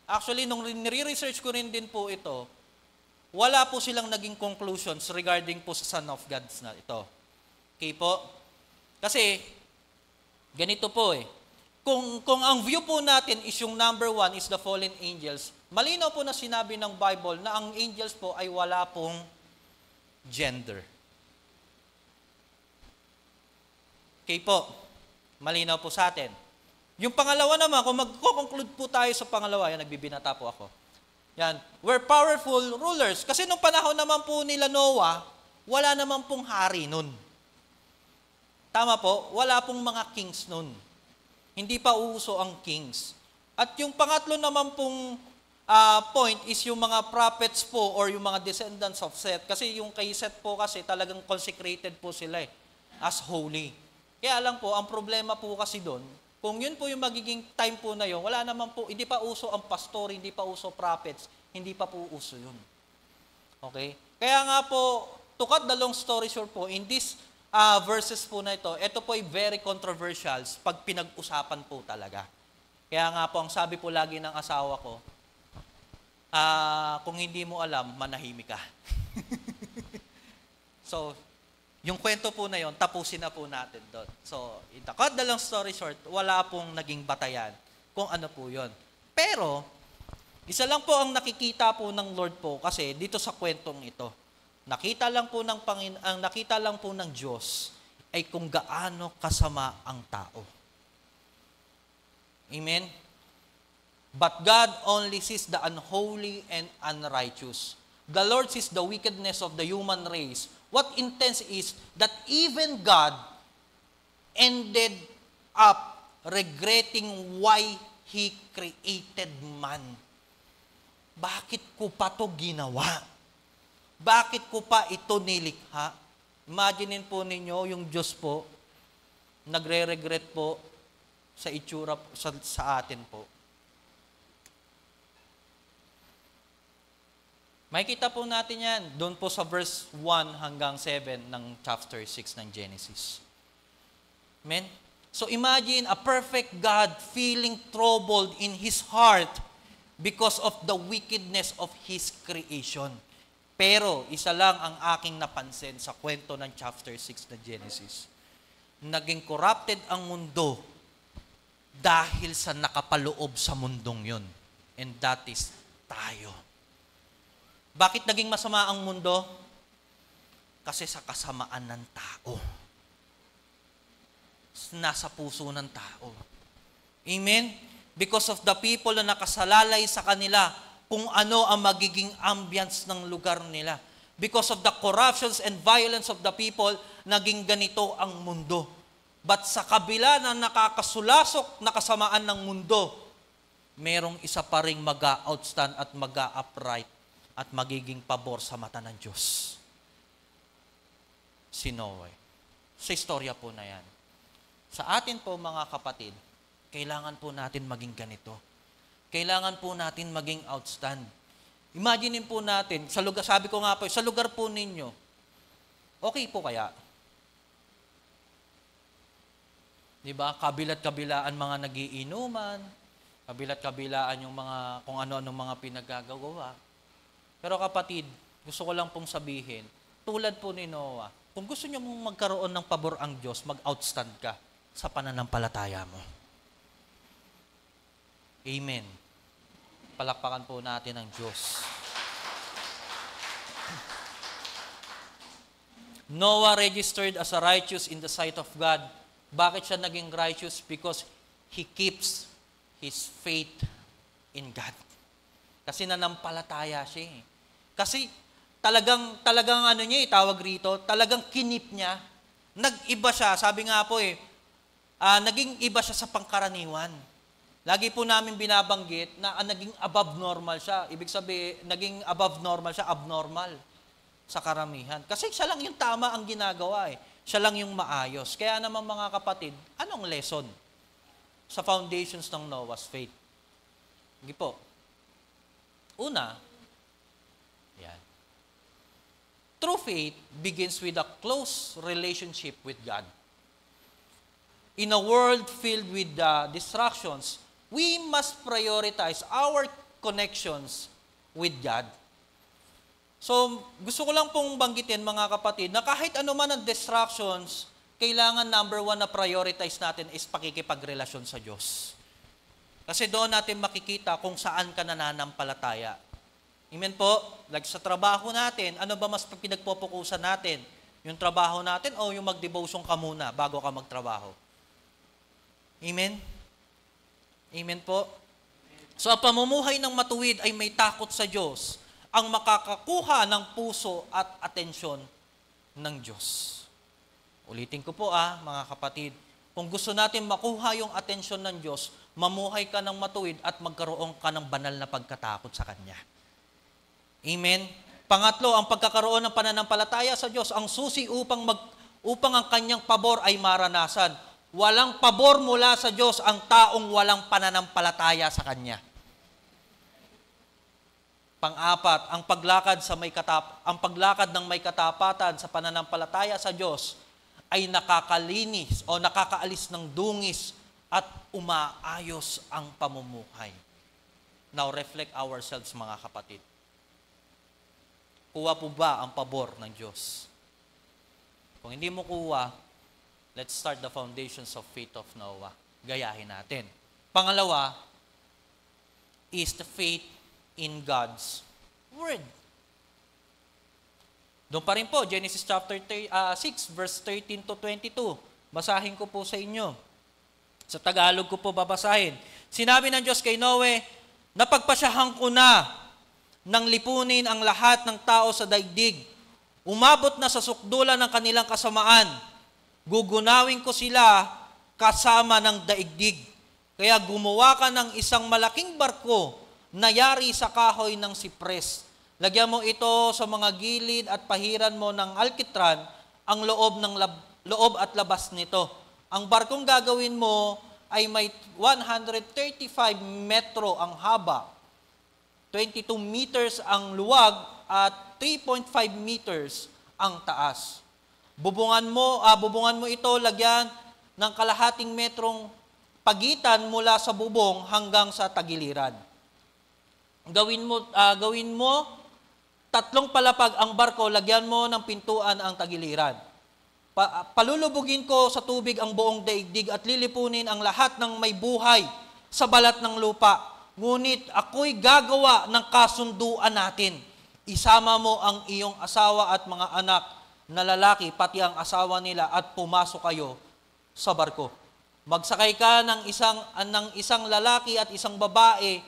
actually, nung nire-research ko rin din po ito, wala po silang naging conclusions regarding po sa Son of God na ito. Okay po? Kasi, ganito po eh. Kung ang view po natin is yung number 1 is the fallen angels, malinaw po na sinabi ng Bible na ang angels po ay wala pong gender. Okay po? Malinaw po sa atin. Yung pangalawa naman, kung magko-conclude po tayo sa pangalawa, yan, nagbibinata po ako. Yan, we're powerful rulers. Kasi nung panahon naman po nila Noah, wala naman pong hari nun. Tama po, wala pong mga kings nun. Hindi pa uso ang kings. At yung pangatlo naman pong point is yung mga prophets po or yung mga descendants of Seth. Kasi yung kay Seth po kasi talagang consecrated po sila as holy. Kaya lang po, ang problema po kasi doon, kung yun po yung magiging time po na yun, wala naman po, hindi pa uso ang pastor, hindi pa uso prophets, hindi pa po uso yun. Okay? Kaya nga po, to cut the long story short po, in this verses po na ito po ay very controversial pag pinag-usapan po talaga. Kaya nga po, ang sabi po lagi ng asawa ko, kung hindi mo alam, manahimik ka. So, yung kwento po na yon, tapusin na po natin doon. So, to cut the long story short, wala pong naging batayan kung ano po yon. Pero, isa lang po ang nakikita po ng Lord po kasi dito sa kwentong ito. Nakita lang po ng Diyos ay kung gaano kasama ang tao. Amen? But God only sees the unholy and unrighteous. The Lord sees the wickedness of the human race. What intense is that even God ended up regretting why He created man. Bakit ko pa to ginawa? Bakit ko pa ito nilikha? Imaginin po ninyo yung Diyos po, nagre-regret po sa itsura sa atin po. Makikita po natin yan doon po sa verse 1 hanggang 7 ng chapter 6 ng Genesis. Amen? So imagine a perfect God feeling troubled in His heart because of the wickedness of His creation. Pero isa lang ang aking napansin sa kwento ng chapter 6 ng Genesis. Naging corrupted ang mundo dahil sa nakapaloob sa mundong yun. And that is tayo. Bakit naging masama ang mundo? Kasi sa kasamaan ng tao. Nasa puso ng tao. Amen? Because of the people na nakasalalay sa kanila, kung ano ang magiging ambience ng lugar nila. Because of the corruptions and violence of the people, naging ganito ang mundo. But sa kabila na nakakasulasok na kasamaan ng mundo, merong isa pa ring mag-outstand at mag-upright at magiging pabor sa mata ng Diyos. Si Noe. Sa istorya po na yan. Sa atin po mga kapatid, kailangan po natin maging ganito. Kailangan po natin maging outstand. Imaginin po natin, sa lugar, sabi ko nga po, sa lugar po ninyo, okay po kaya? Diba? Kabilat-kabilaan mga nagiinuman, kabilat-kabilaan yung mga, kung ano-ano mga pinagagawa. Pero kapatid, gusto ko lang pong sabihin, tulad po ni Noah, kung gusto nyo mong magkaroon ng pabor ang Diyos, mag-outstand ka sa pananampalataya mo. Amen. Palakpakan po natin ang Diyos. Noah registered as a righteous in the sight of God. Bakit siya naging righteous? Because he keeps his faith in God. Kasi nanampalataya siya. Kasi talagang ano niya, tawag rito, talagang kinip niya. Nag-iba siya, sabi nga po naging iba siya sa pangkaraniwan. Lagi po namin binabanggit na naging above normal siya. Ibig sabihin, naging above normal siya, abnormal sa karamihan. Kasi siya lang yung tama ang ginagawa Siya lang yung maayos. Kaya naman mga kapatid, anong lesson sa foundations ng Noah's faith? Hindi po. Una, yan. True faith begins with a close relationship with God. In a world filled with distractions, we must prioritize our connections with God. So, gusto ko lang pong banggitin mga kapatid na kahit ano man ang distractions, kailangan number 1 na prioritize natin is pakikipagrelasyon sa Diyos. Kasi doon natin makikita kung saan ka nananampalataya. Amen po? Like sa trabaho natin, ano ba mas pinagpopokusan natin? Yung trabaho natin o yung mag-devotion ka muna bago ka magtrabaho? Amen? Amen po? So, ang pamumuhay ng matuwid ay may takot sa Diyos, ang makakakuha ng puso at atensyon ng Diyos. Ulitin ko po mga kapatid, kung gusto natin makuha yung atensyon ng Diyos, mamuhay ka ng matuwid at magkaroon ka ng banal na pagkatakot sa Kanya. Amen? Pangatlo, ang pagkakaroon ng pananampalataya sa Diyos, ang susi upang ang Kanyang pabor ay maranasan. Walang pabor mula sa Diyos ang taong walang pananampalataya sa Kanya. Pang-apat, ang paglakad ng may katapatan sa pananampalataya sa Diyos ay nakakalinis o nakakaalis ng dungis at umaayos ang pamumuhay. Now, reflect ourselves, mga kapatid. Kuha po ba ang pabor ng Diyos? Kung hindi mo kuha, let's start the foundations of faith of Noah. Gayahin natin. Pangalawa is the faith in God's Word. Doon pa rin po, Genesis chapter 6, verse 13 to 22. Basahin ko po sa inyo. Sa Tagalog ko po babasahin. Sinabi ng Diyos kay Noe, napagpasyahan ko na nang lipunin ang lahat ng tao sa daigdig. Umabot na sa sukdulan ng kanilang kasamaan. Gugunawin ko sila kasama ng daigdig. Kaya gumawa ka ng isang malaking barko na yari sa kahoy ng sipres. Lagyan mo ito sa mga gilid at pahiran mo ng alkitran ang loob at labas nito. Ang barkong gagawin mo ay may 135 metro ang haba, 22 meters ang luwag at 3.5 meters ang taas. Bubungan mo ito, lagyan ng kalahating metrong pagitan mula sa bubong hanggang sa tagiliran. Gawin mo 3 palapag ang barko, lagyan mo ng pintuan ang tagiliran. Palulubugin ko sa tubig ang buong daigdig at lilipunin ang lahat ng may buhay sa balat ng lupa. Ngunit ako'y gagawa ng kasunduan natin. Isama mo ang iyong asawa at mga anak na lalaki, pati ang asawa nila, at pumasok kayo sa barko. Magsakay ka ng isang lalaki at isang babae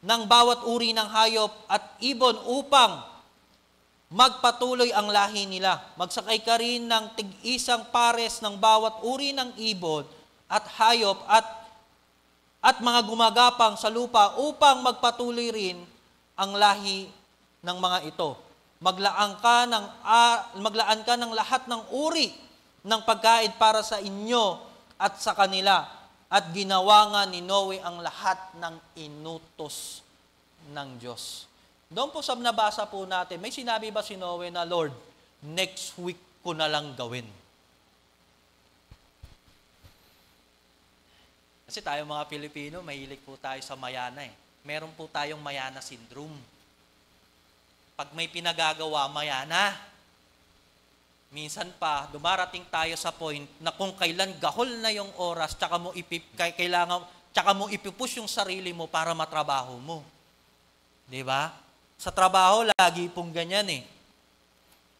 ng bawat uri ng hayop at ibon upang magpatuloy ang lahi nila. Magsakay ka rin ng tig-isang pares ng bawat uri ng ibon at hayop at mga gumagapang sa lupa upang magpatuloy rin ang lahi ng mga ito. Maglaan ka ng lahat ng uri ng pagkain para sa inyo at sa kanila. At ginawa nga ni Noe ang lahat ng inutos ng Diyos. Doon po sa nabasa po natin, may sinabi ba si Noe na, Lord, next week ko na lang gawin? Kasi tayo mga Pilipino, mahilig po tayo sa mayana eh. Meron po tayong mayana syndrome. Pag may pinagagawa, mayana. Minsan pa, dumarating tayo sa point na kung kailan gahol na yung oras, tsaka mo ipipush yung sarili mo para matrabaho mo. Di ba? Sa trabaho, lagi pong ganyan eh.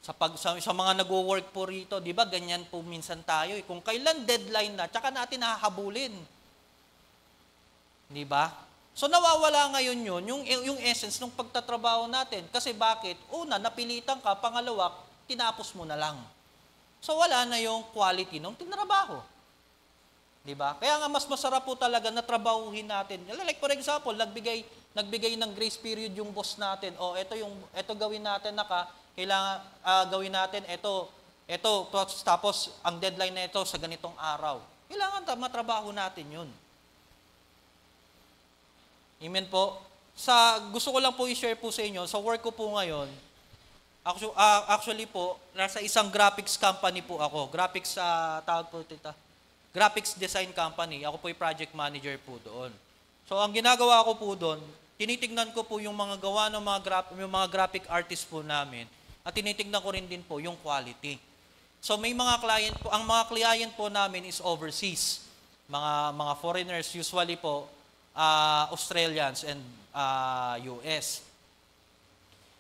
Sa mga nagwo-work po rito, di ba, ganyan po minsan tayo eh. Kung kailan deadline na, tsaka natin hahabulin. Di ba? So nawawala ngayon yung essence ng pagtatrabaho natin. Kasi bakit? Una, napilitan ka. Pangalawa, tinapos mo na lang. So wala na yung quality ng tinrabaho. Diba? Kaya nga mas masarap po talaga na trabahuhin natin. Like for example, nagbigay ng grace period yung boss natin. Ito gawin natin kailangan gawin natin ito, tapos ang deadline na ito sa ganitong araw. Kailangan matrabaho natin yun. Amen po. Gusto ko lang po i-share po sa inyo, sa work ko po ngayon, actually po, nasa isang graphics company po ako. Graphics design company. Ako po yung project manager po doon. So, ang ginagawa ko po doon, tinitignan ko po yung mga gawa ng mga graphic artist po namin at tinitignan ko rin din po yung quality. So, may mga client po, ang mga client po namin is overseas. Mga foreigners, usually po, Australians and US.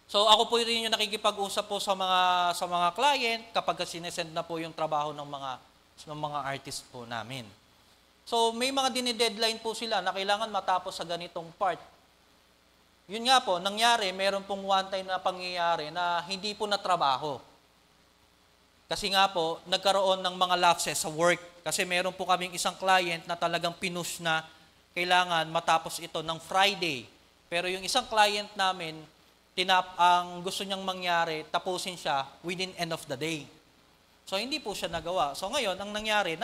So ako po rin yung nakikipag-usap po sa mga client kapag sinesend na po yung trabaho ng mga artist po namin. So may mga dine-deadline po sila na kailangan matapos sa ganitong part. Yun nga po, nangyari, meron pong one time na pangyayari na hindi po natrabaho. Kasi nga po, nagkaroon ng mga lapses sa work. Kasi meron po kaming isang client na talagang pinush na kailangan matapos ito ng Friday. Pero yung isang client namin, ang gusto niyang mangyari, tapusin siya within end of the day. So, hindi po siya nagawa. So, ngayon, ang nangyari,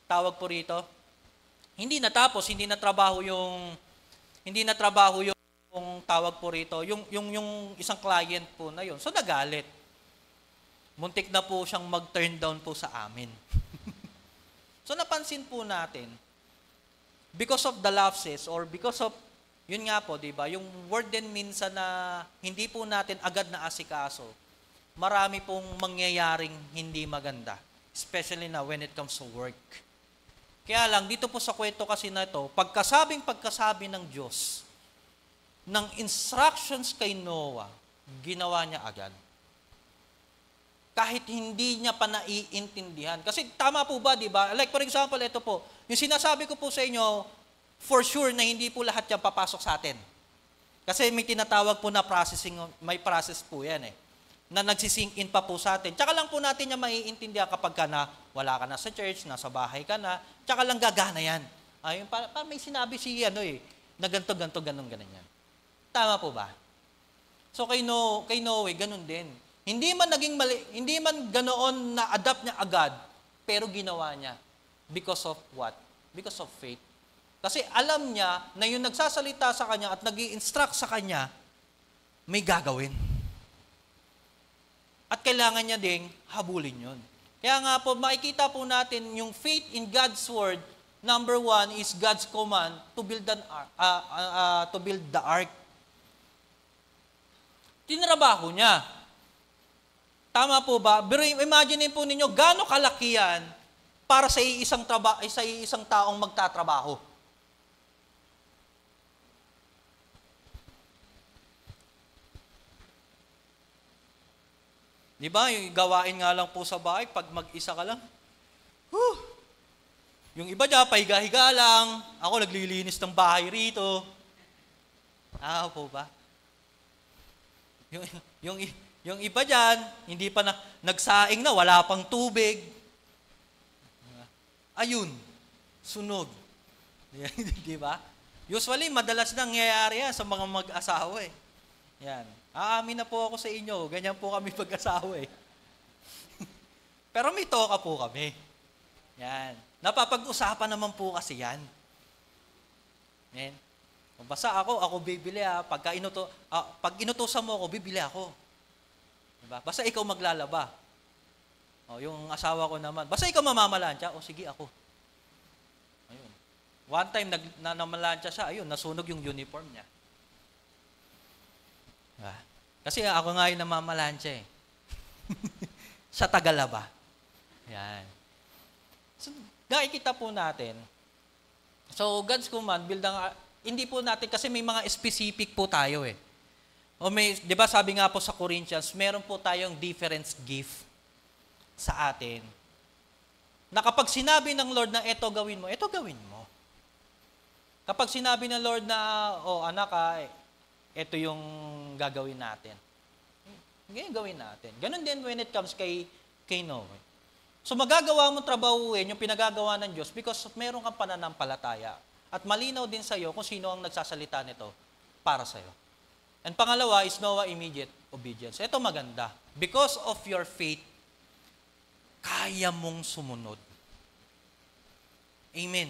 tawag po rito, hindi natapos, hindi na trabaho yung tawag po rito, yung isang client po na yun. So, nagalit. Muntik na po siyang mag-turn down po sa amin. So, napansin po natin, because of the lapses or because of, yun nga po, di ba, yung word din minsan na hindi po natin agad na asikaso, marami pong mangyayaring hindi maganda. Especially na when it comes to work. Kaya lang, dito po sa kwento kasi na ito, pagkasabi ng Diyos, ng instructions kay Noah, ginawa niya agad. Kahit hindi niya pa naiintindihan. Kasi tama po ba, di ba? Like for example, ito po, yung sinasabi ko po sa inyo, for sure na hindi po lahat yan papasok sa atin. Kasi may tinatawag po na processing, may process po yan na nagsisink in pa po sa atin. Tsaka lang po natin niya maiintindihan kapag wala ka na sa church, nasa bahay ka na, tsaka lang gagana yan. Ayun, may sinabi na ganito, ganun yan. Tama po ba? So kay Noe, ganun din. Hindi man ganoon na adapt niya agad, pero ginawa niya. Because of what? Because of faith. Kasi alam niya na yung nagsasalita sa kanya at nag-i-instruct sa kanya, may gagawin. At kailangan niya ding habulin yun. Kaya nga po, makikita po natin yung faith in God's word, number 1 is God's command to build the ark. Tinrabaho niya. Tama po ba? Pero imagine po ninyo, gaano kalaki yan para sa isang taong magtatrabaho. Di ba? Yung gawain nga lang po sa bahay, pag mag-isa ka lang, yung iba dyan, pahiga-higa lang. Ako naglilinis ng bahay rito. Po ba? Yung iba dyan, hindi pa nagsaing na, wala pang tubig. Ayun, sunog. Di ba? Usually, madalas nangyayari yan sa mga mag-asawa Yan. Aamin na po ako sa inyo, ganyan po kami mag-asawa Pero may toka po kami. Yan. Napapag-usapan naman po kasi yan. Yan. Basta ako bibili Pag inutosan mo ako, bibili ako. Diba? Basta ikaw maglalaba. Yung asawa ko naman, basta ikaw mamamalansya, sige ako. Ayun. One time, namalansya siya, ayun, nasunog yung uniform niya. Diba? Kasi ako nga yung namamalansya Sa tagalaba. Yan. So, nakikita po natin, so God's command, hindi po natin, kasi may mga specific po tayo di ba sabi nga po sa Corinthians, meron po tayong difference gift sa atin. Na kapag sinabi ng Lord na ito gawin mo, ito gawin mo. Kapag sinabi ng Lord na, anak ito yung gagawin natin. Ngayon gawin natin. Ganon din when it comes kay Noe. So magagawa mo trabahuin yung pinagagawa ng Diyos because meron kang pananampalataya. At malinaw din sa iyo kung sino ang nagsasalita nito para sa iyo. And pangalawa is Noah immediate obedience. Ito maganda. Because of your faith, kaya mong sumunod. Amen.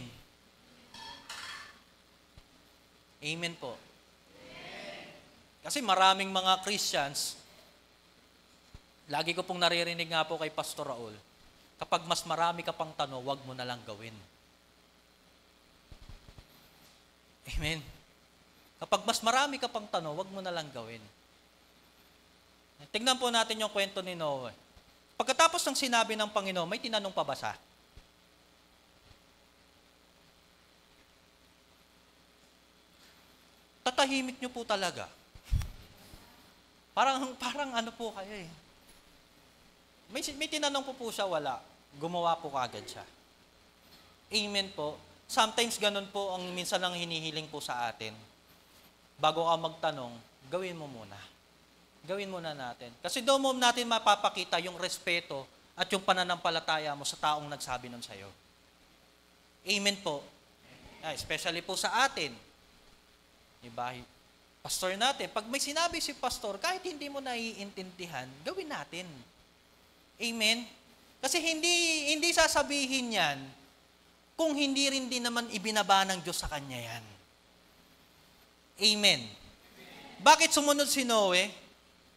Amen po. Kasi maraming mga Christians, lagi ko pong naririnig nga po kay Pastor Raul, kapag mas marami ka pang tanong, wag mo na lang gawin. Amen. Kapag mas marami ka pang tanong, wag mo na lang gawin. Tingnan po natin yung kwento ni Noah. Pagkatapos ng sinabi ng Panginoon, may tinanong pa ba siya? Tatahimik niyo po talaga. Parang ano po kayo May tinanong po siya, wala. Gumawa po kagad siya. Amen po. Sometimes ganun po ang minsan lang hinihiling po sa atin. Bago ka magtanong, gawin mo muna. Gawin muna natin. Kasi doon mo natin mapapakita yung respeto at yung pananampalataya mo sa taong nagsabi nun sa'yo. Amen po. Especially po sa atin. Diba? Pastor natin, pag may sinabi si pastor, kahit hindi mo naiintindihan, gawin natin. Amen? Kasi hindi sasabihin yan kung hindi rin din naman ibinaba ng Diyos sa kanya yan. Amen. Bakit sumunod si Noe?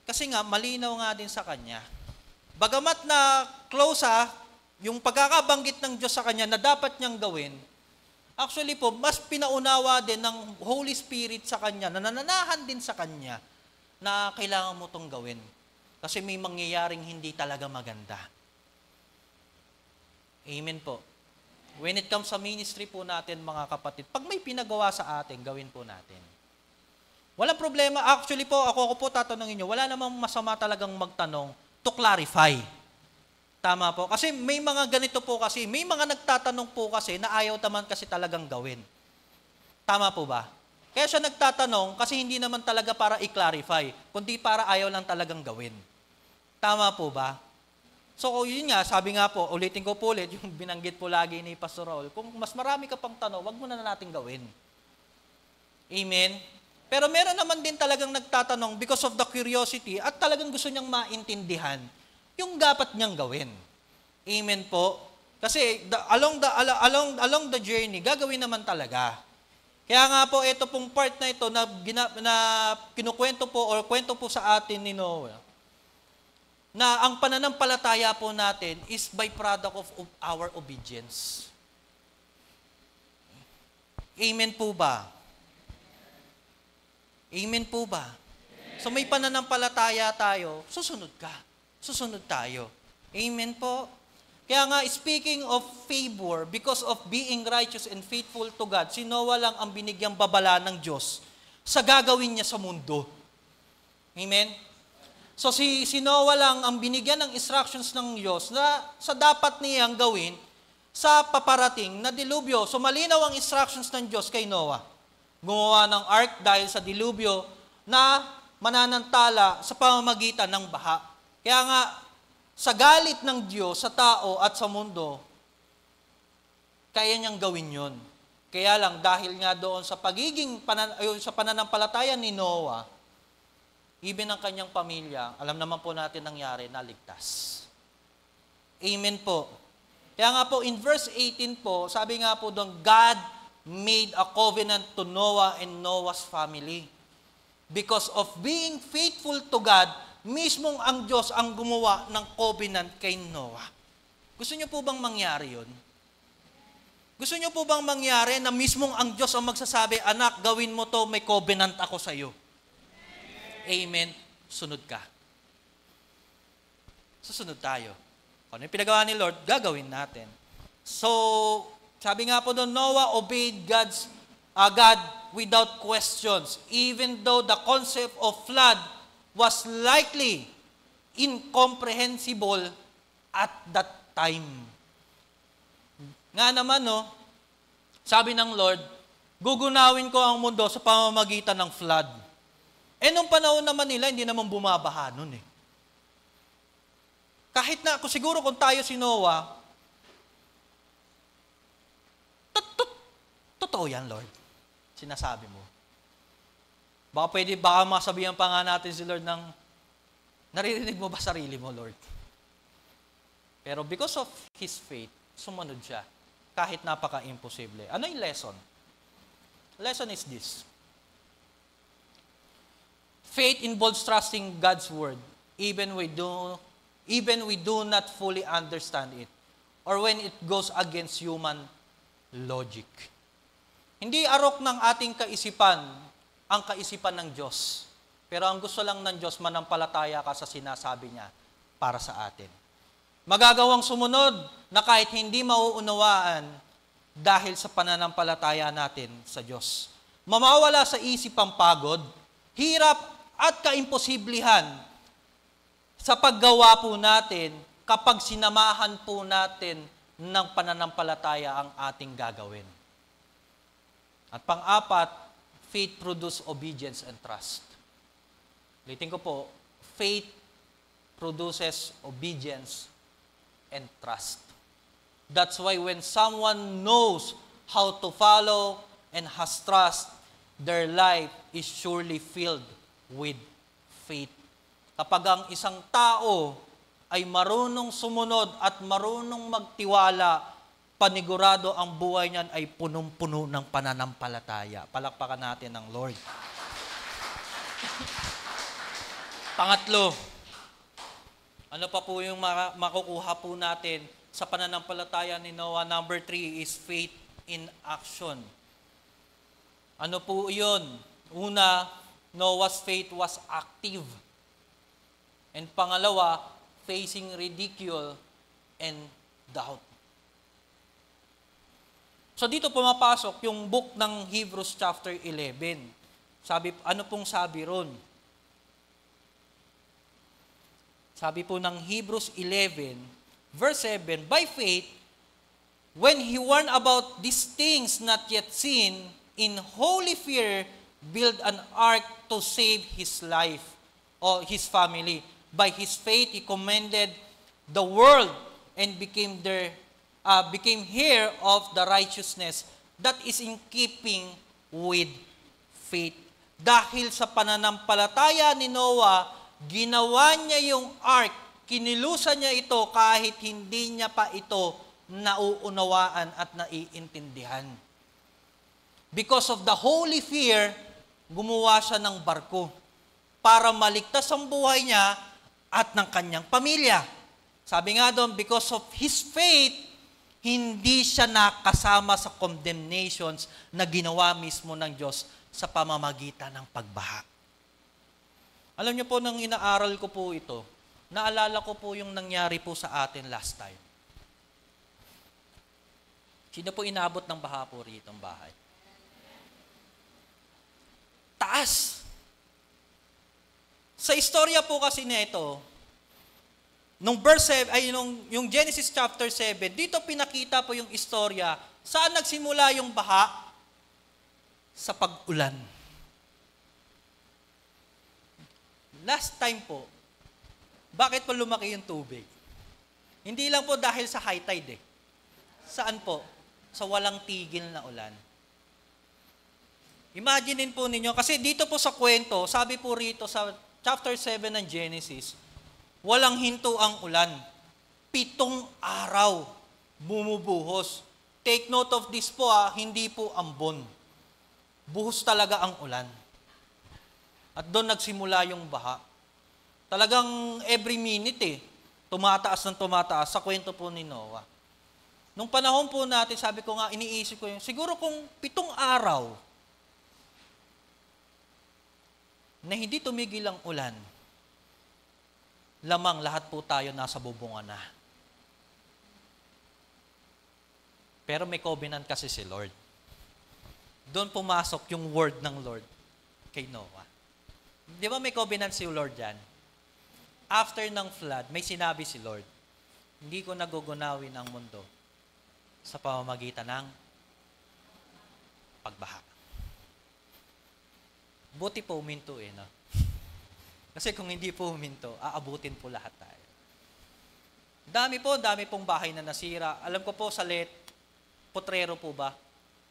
Kasi nga, malinaw nga din sa kanya. Bagamat na close yung pagkakabanggit ng Diyos sa kanya na dapat niyang gawin, actually po, mas pinaunawa din ng Holy Spirit sa kanya, na nananahan din sa kanya, na kailangan mo itong gawin. Kasi may mangyayaring hindi talaga maganda. Amen po. When it comes sa ministry po natin, mga kapatid, pag may pinagawa sa atin, gawin po natin. Walang problema. Actually po, ako po tatanungin nyo, wala namang masama talagang magtanong to clarify. Tama po. Kasi may mga ganito po kasi, may mga nagtatanong po kasi na ayaw naman kasi talagang gawin. Tama po ba? Kaya siya nagtatanong kasi hindi naman talaga para i-clarify, kundi para ayaw lang talagang gawin. Tama po ba? So yun nga, sabi nga po, ulitin ko po ulit, yung binanggit po lagi ni Pastor Raul, kung mas marami ka pang tanong, wag mo na natin gawin. Amen? Pero meron naman din talagang nagtatanong because of the curiosity at talagang gusto niyang maintindihan yung dapat niyang gawin. Amen po. Kasi along the journey, gagawin naman talaga. Kaya nga po, ito pong part na ito na kinukwento po or kwento po sa atin ni Noah, na ang pananampalataya po natin is by product of our obedience. Amen po ba? Amen po ba? So may pananampalataya tayo, susunod ka. Susunod tayo. Amen po? Kaya nga, speaking of favor, because of being righteous and faithful to God, si Noah lang ang binigyang babala ng Diyos sa gagawin niya sa mundo. Amen? So si Noah lang ang binigyan ng instructions ng Diyos na sa dapat niyang gawin sa paparating na dilubyo. So malinaw ang instructions ng Diyos kay Noah. Gumawa ng ark dahil sa dilubyo na mananantala sa pamamagitan ng baha. Kaya nga, sa galit ng Diyos sa tao at sa mundo, kaya niyang gawin yun. Kaya lang, dahil nga doon sa sa pananampalataya ni Noah, even ang kanyang pamilya, alam naman po natin nangyari, naligtas. Amen po. Kaya nga po, in verse 18 po, sabi nga po doon, God made a covenant to Noah and Noah's family. Because of being faithful to God, mismong ang Diyos ang gumawa ng covenant kay Noah. Gusto niyo po bang mangyari yun? Gusto niyo po bang mangyari na mismong ang Diyos ang magsasabi, anak, gawin mo to, may covenant ako sa iyo. Amen. Sunod ka. Susunod tayo. Kung ano yung pinagawa ni Lord, gagawin natin. So, sabi nga po doon, Noah obeyed God without questions, even though the concept of flood was likely incomprehensible at that time. Nga naman, sabi ng Lord, gugunawin ko ang mundo sa pamamagitan ng flood. Nung panahon naman nila, hindi naman bumabaha nun eh. Kahit na, siguro kung tayo si Noah, totoo yan, Lord. Sinasabi mo. Baka masabihan pa nga natin si Lord ng, naririnig mo ba sarili mo, Lord? Pero because of his faith, sumunod siya. Kahit napaka-imposible. Ano yung lesson? Lesson is this. Faith involves trusting God's word, even we do not fully understand it, or when it goes against human logic. Hindi arok ng ating kaisipan ang kaisipan ng Diyos. Pero ang gusto lang ng Diyos, manampalataya ka sa sinasabi niya para sa atin. Magagawang sumunod na kahit hindi mauunawaan dahil sa pananampalataya natin sa Diyos. Mamawala sa isip ang pagod, hirap at kaimposiblihan sa paggawa po natin kapag sinamahan po natin ng pananampalataya ang ating gagawin. At pang-apat, faith produce obedience and trust. Ulitin ko po, faith produces obedience and trust. That's why when someone knows how to follow and has trust, their life is surely filled with faith. Kapag ang isang tao ay marunong sumunod at marunong magtiwala, panigurado ang buhay niyan ay punong-puno ng pananampalataya. Palakpakan natin ang Lord. Pangatlo, ano pa po yung makukuha po natin sa pananampalataya ni Noah? Number 3 is faith in action. Ano po yun? Una, Noah's faith was active. And pangalawa, facing ridicule and doubt. So dito pumapasok yung book ng Hebrews chapter 11. Ano pong sabi ron? Sabi po ng Hebrews 11, verse 7, by faith, when he warned about these things not yet seen, in holy fear, built an ark to save his life or his family. By his faith, he commended the world and became heir of the righteousness that is in keeping with faith. Dahil sa pananampalataya ni Noah, ginawa niya yung ark, kinilusan niya ito kahit hindi niya pa ito nauunawaan at naiintindihan. Because of the holy fear, gumawa siya ng barko para maligtas ang buhay niya at ng kanyang pamilya. Sabi nga doon, because of his faith, hindi siya nakasama sa condemnations na ginawa mismo ng Diyos sa pamamagitan ng pagbaha. Alam niyo po, nang inaaral ko po ito, naalala ko po yung nangyari po sa atin last time. Sino po inabot ng baha po rito ang bahay? Taas. Sa istorya po kasi nito, nung yung Genesis chapter 7, dito pinakita po yung istorya, saan nagsimula yung baha? Sa pag-ulan. Last time po, bakit po lumaki yung tubig? Hindi lang po dahil sa high tide eh. Saan po? Sa walang tigil na ulan. Imaginin po ninyo, kasi dito po sa kwento, sabi po rito sa chapter 7 ng Genesis, walang hinto ang ulan. 7 araw bumubuhos. Take note of this po hindi po ambon. Buhos talaga ang ulan. At doon nagsimula yung baha. Talagang every minute tumataas ng tumataas sa kwento po ni Noah. Nung panahon po natin, sabi ko nga, iniisip ko siguro kung 7 araw na hindi tumigil ang ulan, lamang lahat po tayo nasa bubungan na. Pero may covenant kasi si Lord. Doon pumasok yung word ng Lord kay Noah. Di ba may covenant si Lord dyan? After ng flood, may sinabi si Lord, hindi ko nagugunawin ang mundo sa pamamagitan ng pagbaha. Buti po uminto no? Kasi kung hindi po uminto, aabutin po lahat tayo. Dami pong bahay na nasira. Alam ko po sa Potrero po ba?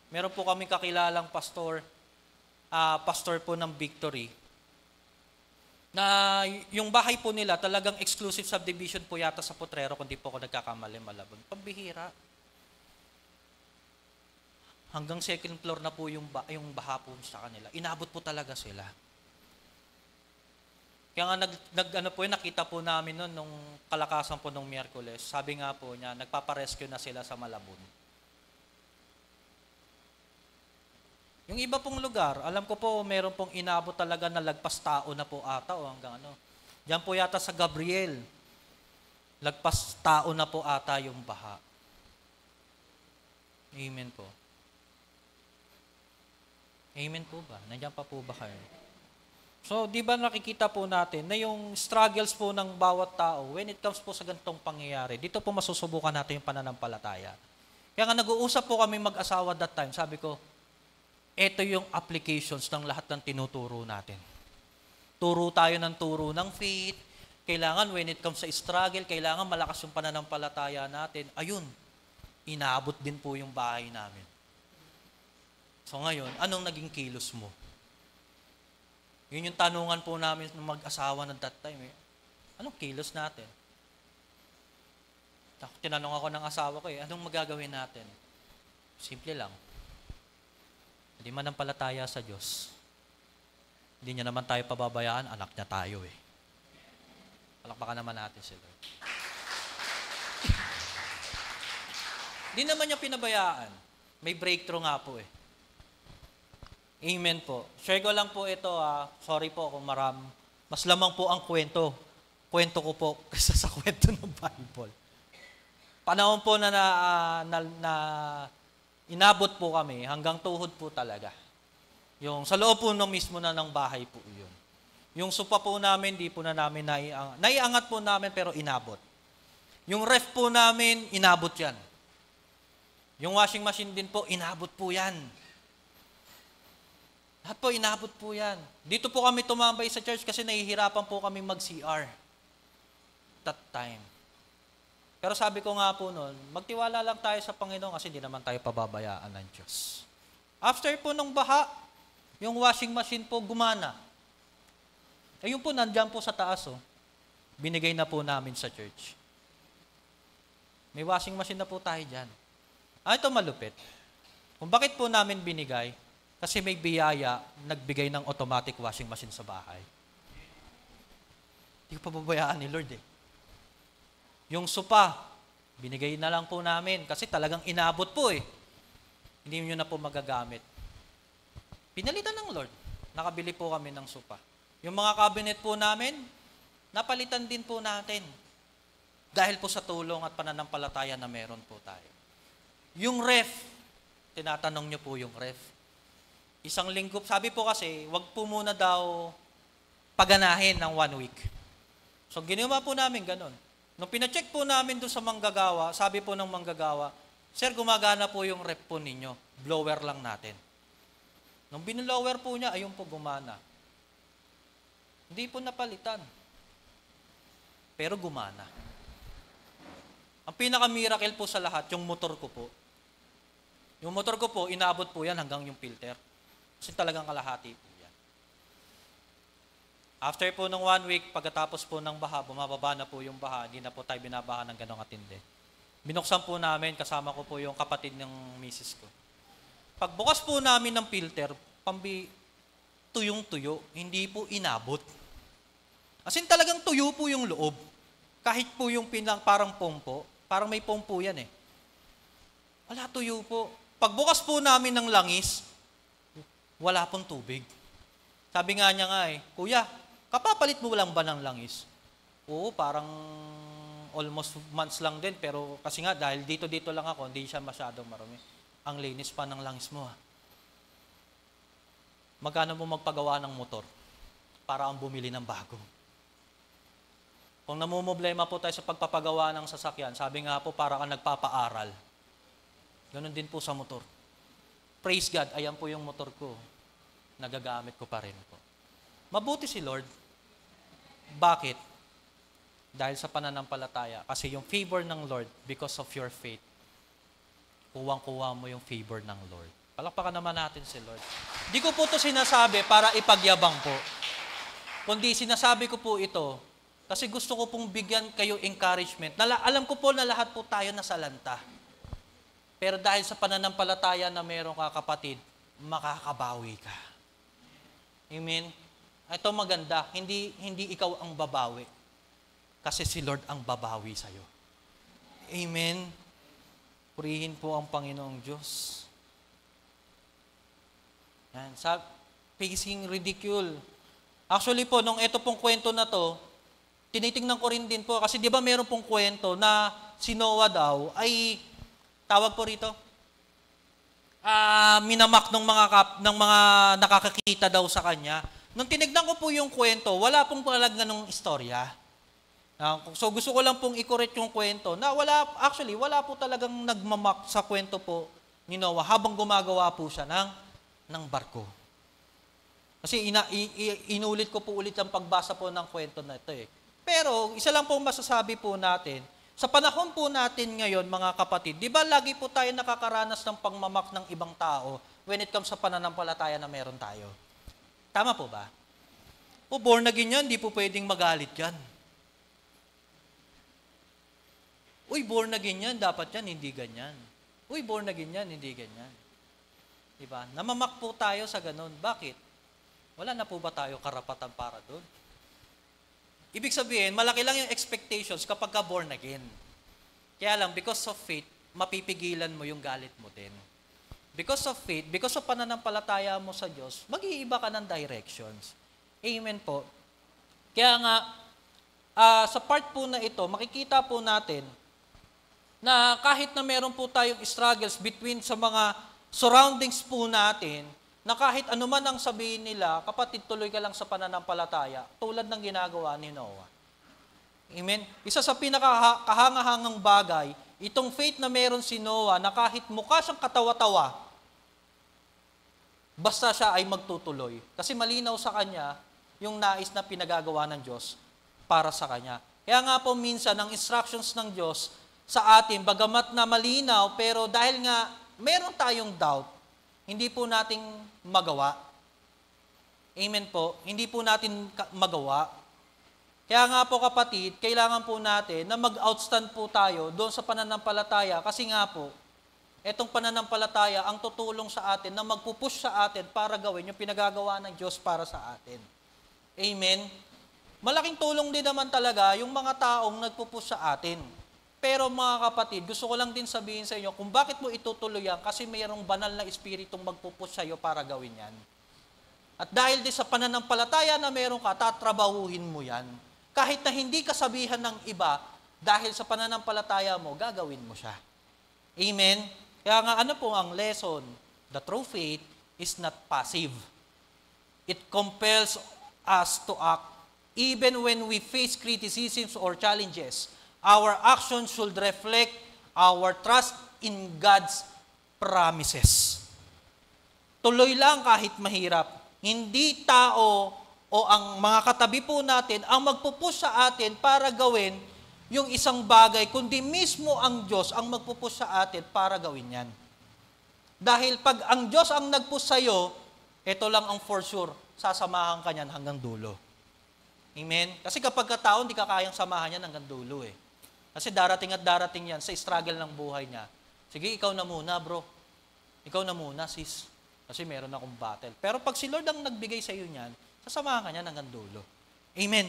Meron po kaming kakilalang pastor po ng Victory, na yung bahay po nila talagang exclusive subdivision po yata sa Potrero, kung di po ako nagkakamali, Malabon. Pambihira. Hanggang second floor na po yung baha po sa kanila. Inabot po talaga sila. Kaya nga nakita po namin noon nung kalakasan po nung Miyerkules. Sabi nga po niya, nagpaparescue na sila sa Malabon. Yung iba pong lugar, alam ko po meron pong inabot talaga na lagpas tao na po ata o hanggang Diyan po yata sa Gabriel. Lagpas tao na po ata yung baha. Amen po. Amen po ba? Nandiyan pa po ba kayo? So, di ba nakikita po natin na yung struggles po ng bawat tao, when it comes po sa ganitong pangyayari, dito po masusubukan natin yung pananampalataya. Kaya nga nag-uusap po kami mag-asawa that time, sabi ko, ito yung applications ng lahat ng tinuturo natin. Turo tayo ng turo ng faith. Kailangan when it comes sa struggle, kailangan malakas yung pananampalataya natin. Ayun, inaabot din po yung bahay namin. So ngayon, anong naging kilos mo? Yun yung tanungan po namin ng mag-asawa ng that time. Anong kilos natin? Tinanong ako ng asawa ko, anong magagawin natin? Simple lang. Hindi manampalataya sa Diyos. Hindi niya naman tayo pababayaan, anak niya tayo Palakpakan naman natin si Lord. Hindi naman niya pinabayaan. May breakthrough nga po Amen po. Share ko lang po ito Sorry po kung mas lamang po ang kwento. Kwento ko po kaysa sa kwento ng Bible. Panahon po na inabot po kami, hanggang tuhod po talaga. Yung sa loob po mismo na ng bahay po yun. Yung sopa po namin, di po na namin naiangat. Naiangat po namin pero inabot. Yung ref po namin, inabot yan. Yung washing machine din po, inabot po yan. Lahat po, inabot po yan. Dito po kami tumambay sa church kasi nahihirapan po kami mag-CR. That time. Pero sabi ko nga po noon, magtiwala lang tayo sa Panginoon kasi hindi naman tayo pababayaan ng Diyos. After po ng baha, yung washing machine po gumana. Ayun po, nandiyan po sa taas Binigay na po namin sa church. May washing machine na po tayo dyan. Ito malupit. Kung bakit po namin binigay, kasi may biyaya, nagbigay ng automatic washing machine sa bahay. Hindi ko pababayaan ni Lord Yung sopa, binigay na lang po namin kasi talagang inabot po Hindi nyo na po magagamit. Pinalitan ng Lord. Nakabili po kami ng sopa. Yung mga cabinet po namin, napalitan din po natin. Dahil po sa tulong at pananampalataya na meron po tayo. Yung ref, tinatanong nyo po yung ref. Isang linggo, sabi po kasi, wag po muna daw paganahin ng 1 week. So ginawa po namin ganun. Nung pina-check po namin doon sa manggagawa, sabi po ng manggagawa, Sir, gumagana po yung ref po ninyo. Blower lang natin. Nung binlower po niya, ayun po gumana. Hindi po napalitan. Pero gumana. Ang pinaka-miracle po sa lahat, yung motor ko po. Yung motor ko po, inaabot po yan hanggang yung filter. Kasi talagang kalahati po yan. After po ng 1 week, pagkatapos po ng baha, bumababa na po yung baha, hindi na po tayo binabaha ng ganong atindi. Binuksan po namin, kasama ko po yung kapatid ng misis ko. Pagbukas po namin ng filter, tuyong-tuyo, hindi po inabot. As in talagang tuyo po yung loob. Kahit po yung parang pompo, parang may pompo yan Wala, tuyo po. Pagbukas po namin ng langis, wala pong tubig. Sabi nga niya Kuya, kapapalit mo lang ba ng langis? Oo, parang almost months lang din, pero kasi nga dahil dito lang ako, hindi siya masyadong marumi. Ang linis pa ng langis mo Magkano mo magpagawa ng motor para ang bumili ng bago? Kung namumblema po tayo sa pagpapagawa ng sasakyan, sabi nga po para ka nagpapaaral. Ganon din po sa motor. Praise God, ayan po yung motor ko. Nagagamit ko pa rin po. Mabuti si Lord. Bakit? Dahil sa pananampalataya. Kasi yung favor ng Lord, because of your faith, kuwang-kuwa mo yung favor ng Lord. Palakpakan naman natin si Lord. Di ko po ito sinasabi para ipagyabang po. Kundi sinasabi ko po ito, kasi gusto ko pong bigyan kayo encouragement. Alam ko po na lahat po tayo nasalanta. Pero dahil sa pananampalataya na meron ka kapatid, makakabawi ka. Amen? Ito maganda, hindi ikaw ang babawi. Kasi si Lord ang babawi sa'yo. Amen? Purihin po ang Panginoong Diyos. Yan, facing ridicule. Actually po, nung ito pong kwento na to, tinitingnan ko rin din po, kasi di ba meron pong kwento na si Noah daw ay, tawag po rito, minamak ng mga nakakakita daw sa kanya. Nung tinignan ko po yung kwento, wala pong palag ganong istorya. So gusto ko lang pong i-correct yung kwento na wala po talagang nagmamak sa kwento po ni Noah habang gumagawa po siya ng barko. Kasi inulit ko po ulit ang pagbasa po ng kwento na ito eh. Pero isa lang pong masasabi po natin, sa panahon po natin ngayon mga kapatid, di ba lagi po tayo nakakaranas ng pagmamak ng ibang tao when it comes sa pananampalataya na meron tayo? Tama po ba? O born again yan, di po pwedeng magalit yan. Uy, born again yan, dapat yan, hindi ganyan. Uy, born again yan, hindi ganyan. Diba? Namamak po tayo sa ganun. Bakit? Wala na po ba tayo karapatan para doon? Ibig sabihin, malaki lang yung expectations kapag ka born again. Kaya lang, because of faith, mapipigilan mo yung galit mo din. Because of faith, because of pananampalataya mo sa Diyos, mag-iiba ka ng directions. Amen po. Kaya nga, sa part po na ito, makikita po natin na kahit na meron po tayong struggles between sa mga surroundings po natin, na kahit anuman ang sabihin nila, kapatid, tuloy ka lang sa pananampalataya, tulad ng ginagawa ni Noah. Amen? Isa sa pinakakahangahangang bagay, itong faith na meron si Noah, na kahit mukha siyang katawa-tawa, basta siya ay magtutuloy. Kasi malinaw sa kanya yung nais na pinagagawa ng Diyos para sa kanya. Kaya nga po minsan, ang instructions ng Diyos sa atin, bagamat na malinaw, pero dahil nga meron tayong doubt, hindi po natin magawa. Amen po. Hindi po natin magawa. Kaya nga po kapatid, kailangan po natin na mag-outstand po tayo doon sa pananampalataya kasi nga po, etong pananampalataya ang tutulong sa atin na magpupush sa atin para gawin yung pinagagawa ng Diyos para sa atin. Amen? Malaking tulong din naman talaga yung mga taong nagpupush sa atin. Pero mga kapatid, gusto ko lang din sabihin sa inyo kung bakit mo itutuloy yan kasi mayroong banal na espiritong magpupush sa iyo para gawin yan. At dahil din sa pananampalataya na meron ka, tatrabahuhin mo yan. Kahit na hindi kasabihan ng iba, dahil sa pananampalataya mo, gagawin mo siya. Amen? Kaya nga ano po ang lesson? The true faith is not passive. It compels us to act even when we face criticisms or challenges. Our actions should reflect our trust in God's promises. Tuloy lang kahit mahirap. Hindi tao o ang mga katabi po natin ang magpupush sa atin para gawin yung isang bagay, kundi mismo ang Diyos ang magpupush sa atin para gawin yan. Dahil pag ang Diyos ang nagpush sa'yo, ito lang ang for sure, sasamahan ka niyan hanggang dulo. Amen? Kasi kapag katao, hindi ka kayang samahan yan hanggang dulo eh. Kasi darating at darating yan sa struggle ng buhay niya. Sige, ikaw na muna, bro. Ikaw na muna, sis. Kasi meron akong battle. Pero pag si Lord ang nagbigay sa iyo niyan, sasamahan ka niya hanggang dulo. Amen.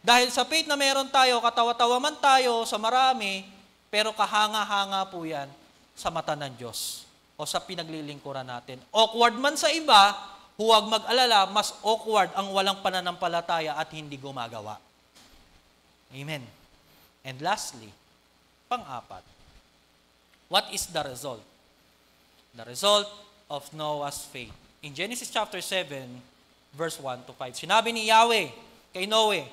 Dahil sa faith na meron tayo, katawa-tawa man tayo sa marami, pero kahanga-hanga po yan sa mata ng Diyos o sa pinaglilingkuran natin. Awkward man sa iba, huwag mag-alala, mas awkward ang walang pananampalataya at hindi gumagawa. Amen. And lastly, pang-apat, what is the result? The result of Noah's faith. In Genesis chapter 7, verse 1 to 5, sinabi ni Yahweh kay Noe,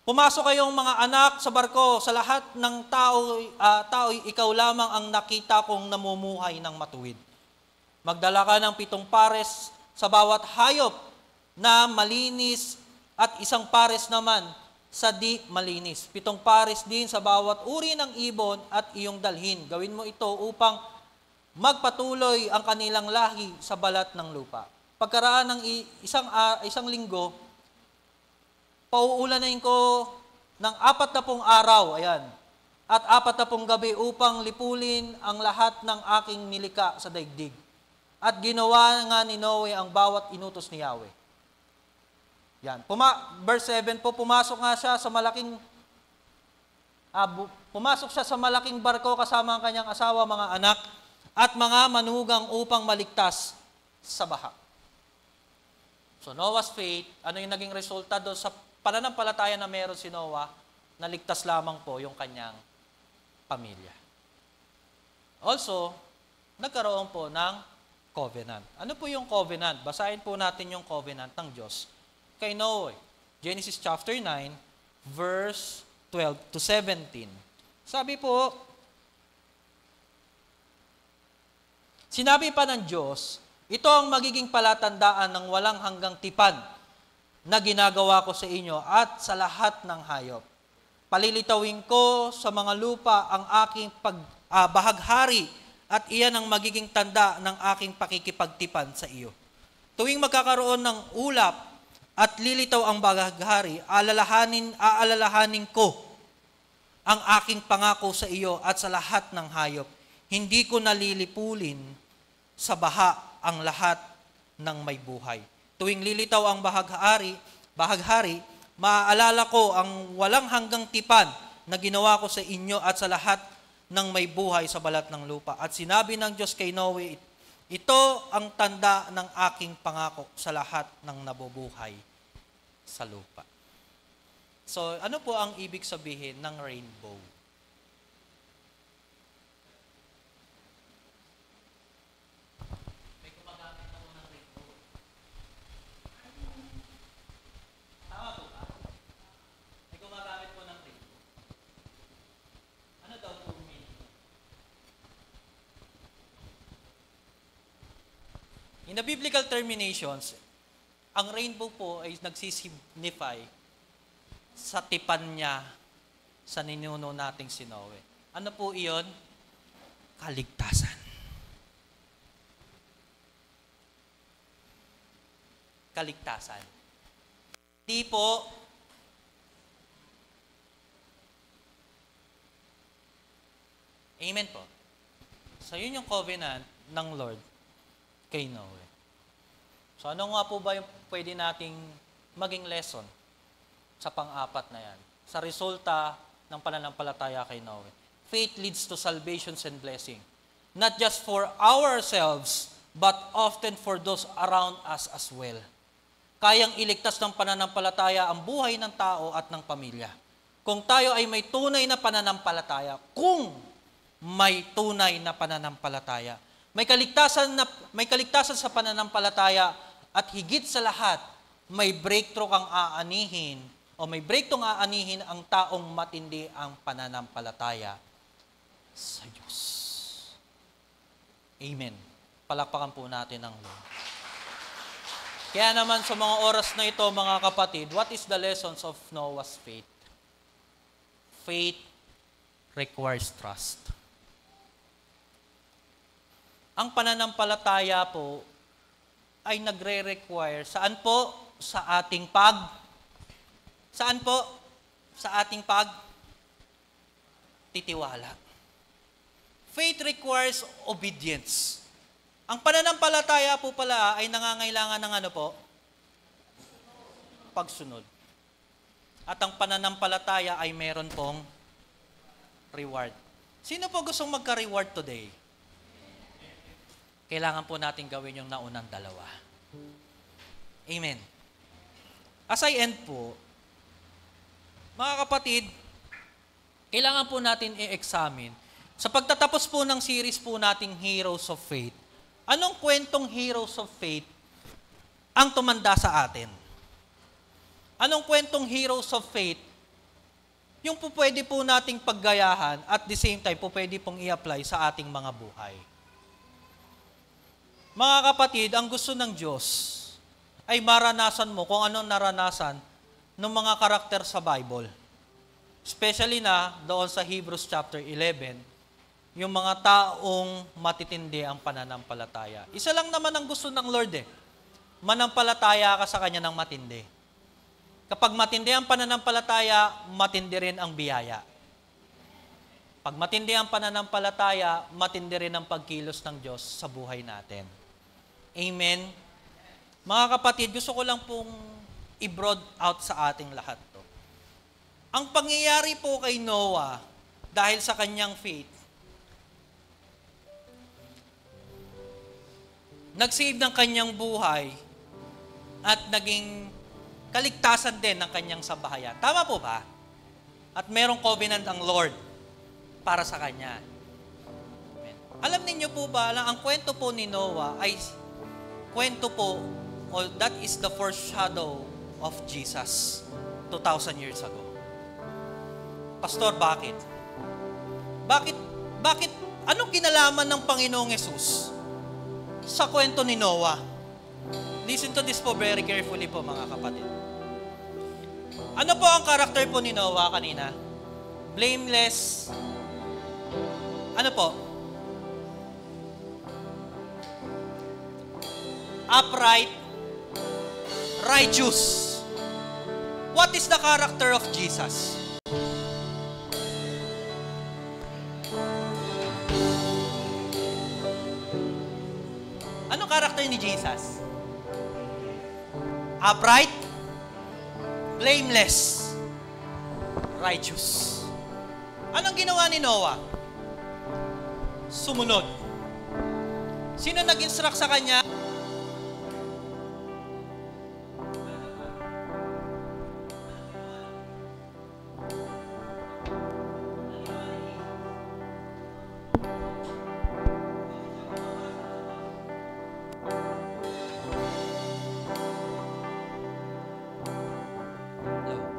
pumasok kayong mga anak sa barko, sa lahat ng tao, ikaw lamang ang nakita kong namumuhay ng matuwid. Magdala ka ng 7 pares sa bawat hayop na malinis at 1 pares naman sa di malinis. 7 pares din sa bawat uri ng ibon at iyong dalhin. Gawin mo ito upang magpatuloy ang kanilang lahi sa balat ng lupa. Pagkaraan ng isang linggo, pauulanin ko ng 40 araw, ayan, at 40 gabi upang lipulin ang lahat ng aking nilika sa daigdig. At ginawa nga ni Noe ang bawat inutos ni Yahweh. Yan. Verse 7 po, pumasok siya sa malaking barko kasama ang kanyang asawa, mga anak, at mga manugang upang maligtas sa baha. So Noah's faith, ano yung naging resulta doon sa pananampalataya na meron si Noah? Naligtas lamang po yung kanyang pamilya. Also, nagkaroon po ng covenant. Ano po yung covenant? Basahin po natin yung covenant ng Diyos kay Noe. Genesis chapter 9, verse 12 to 17. Sabi po, sinabi pa ng Diyos, Ito ang magiging palatandaan ng walang hanggang tipan na ginagawa ko sa inyo at sa lahat ng hayop. Palilitawin ko sa mga lupa ang aking bahaghari at iyan ang magiging tanda ng aking pakikipagtipan sa iyo. Tuwing magkakaroon ng ulap at lilitaw ang bahaghari, aalalahanin ko ang aking pangako sa iyo at sa lahat ng hayop. Hindi ko nalilipulin sa baha ang lahat ng may buhay. Tuwing lilitaw ang bahaghari, maaalala ko ang walang hanggang tipan na ginawa ko sa inyo at sa lahat ng may buhay sa balat ng lupa. At sinabi ng Diyos kay Noe, ito ang tanda ng aking pangako sa lahat ng nabubuhay sa lupa. So, ano po ang ibig sabihin ng rainbow? May gumagamit ako ng rainbow. Tama po ba? May gumagamit po ng rainbow. Ano daw po meaning? In the biblical terminations, ang rainbow po ay nagsisignify sa tipan niya sa ninuno nating si Noe. Ano po iyon? Kaligtasan. Kaligtasan. Hindi po Amen po. So yun yung covenant ng Lord kay Noe. So ano nga po ba yung pwede nating maging lesson sa pang-apat na yan? Sa resulta ng pananampalataya kay Noe. Faith leads to salvation and blessing. Not just for ourselves, but often for those around us as well. Kayang iligtas ng pananampalataya ang buhay ng tao at ng pamilya. Kung tayo ay may tunay na pananampalataya, may kaligtasan sa pananampalataya at higit sa lahat, may breakthrough kang aanihin o may breakthrough aanihin ang taong matindi ang pananampalataya sa Diyos. Amen. Palakpakan po natin ang Lord. Kaya naman sa mga oras na ito, mga kapatid, what is the lessons of Noah's faith? Faith requires trust. Ang pananampalataya po ay nagre-require, saan po? Sa ating Saan po? Sa ating titiwala. Faith requires obedience. Ang pananampalataya po pala ay nangangailangan ng ano po? Pagsunod. At ang pananampalataya ay meron pong reward. Sino po gustong magka-reward today? Kailangan po natin gawin yung naunang dalawa. Amen. As I end po, mga kapatid, kailangan po natin i-examine. Sa pagtatapos po ng series po nating Heroes of Faith, anong kwentong Heroes of Faith ang tumanda sa atin? Anong kwentong Heroes of Faith yung po pwede po nating paggayahan at the same time po pwede pong i-apply sa ating mga buhay? Mga kapatid, ang gusto ng Diyos ay maranasan mo kung anong naranasan ng mga karakter sa Bible. Especially na doon sa Hebrews chapter 11, yung mga taong matitindi ang pananampalataya. Isa lang naman ang gusto ng Lord manampalataya ka sa Kanya ng matindi. Kapag matindi ang pananampalataya, matindi rin ang biyaya. Pag matindi ang pananampalataya, matindi rin ang pagkilos ng Diyos sa buhay natin. Amen. Mga kapatid, gusto ko lang pong i-broad out sa ating lahat to. Ang pangyayari po kay Noah, dahil sa kanyang faith, nag-save ng kanyang buhay at naging kaligtasan din ng kanyang sambahayan. Tama po ba? At merong covenant ang Lord para sa kanya. Amen. Alam niyo po ba, ang kwento po ni Noah ay kwento po, that is the foreshadow of Jesus 2,000 years ago. Pastor, bakit? Bakit? Anong kinalaman ng Panginoong Yesus sa kwento ni Noah. Listen to this po very carefully po mga kapatid. Ano po ang karakter po ni Noah kanina? Blameless. Ano po? Upright. Righteous. What is the character of Jesus? Anong karakter ni Jesus? Upright, blameless, righteous. Anong ginawa ni Noah? Sumunod. Sino nag-instruct sa kanya?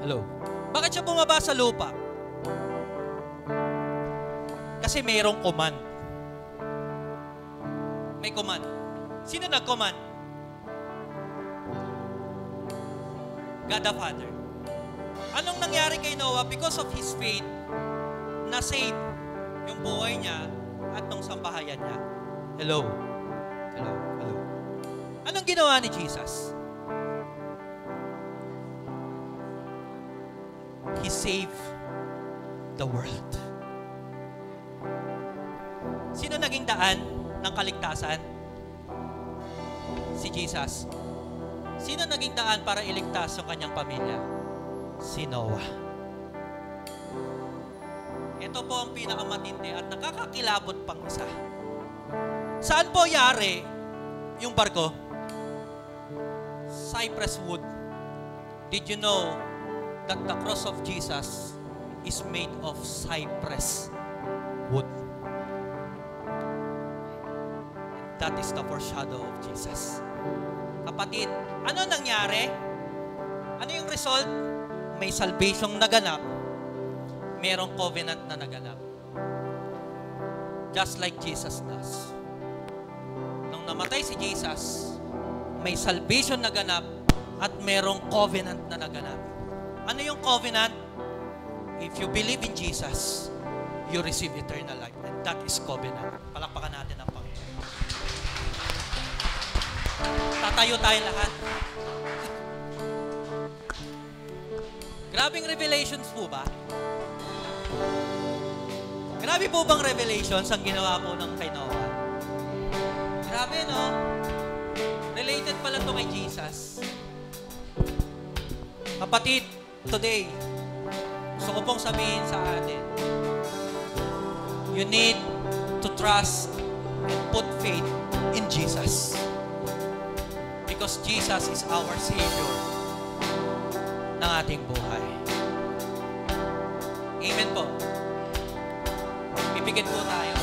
Hello. Bakit siya bumaba sa lupa? Kasi mayroong command. May command. Sino nag-command? God the Father. Anong nangyari kay Noah? Because of his faith, na-save yung buhay niya at nung sambahayan niya. Hello. Hello. Hello. Anong ginawa ni Jesus? He saved the world. Sino naging daan ng kaligtasan? Si Jesus. Sino naging daan para iligtas yung kanyang pamilya? Si Noah. Ito po ang pinakamatindi at nakakakilabot pang isa. Saan po yari yung barko? Cypress wood. Did you know that the cross of Jesus is made of cypress wood? That is the foreshadow of Jesus. Kapatid, ano nangyari? Ano yung result? May salvation naganap, merong covenant na naganap. Just like Jesus does. Nung namatay si Jesus, may salvation naganap at merong covenant na naganap. Ano yung covenant? If you believe in Jesus, you receive eternal life. And that is covenant. Palakpakan natin ang Panginoon. Tatayo tayo lahat. Grabing revelations po ba? Grabe po bang revelations ang ginawa po ng kay Noah? Grabe, no? Related pala to kay Jesus. Kapatid, today, gusto ko pong sabihin sa atin, you need to trust and put faith in Jesus. Because Jesus is our Savior ng ating buhay. Amen po. Pipikit po tayo.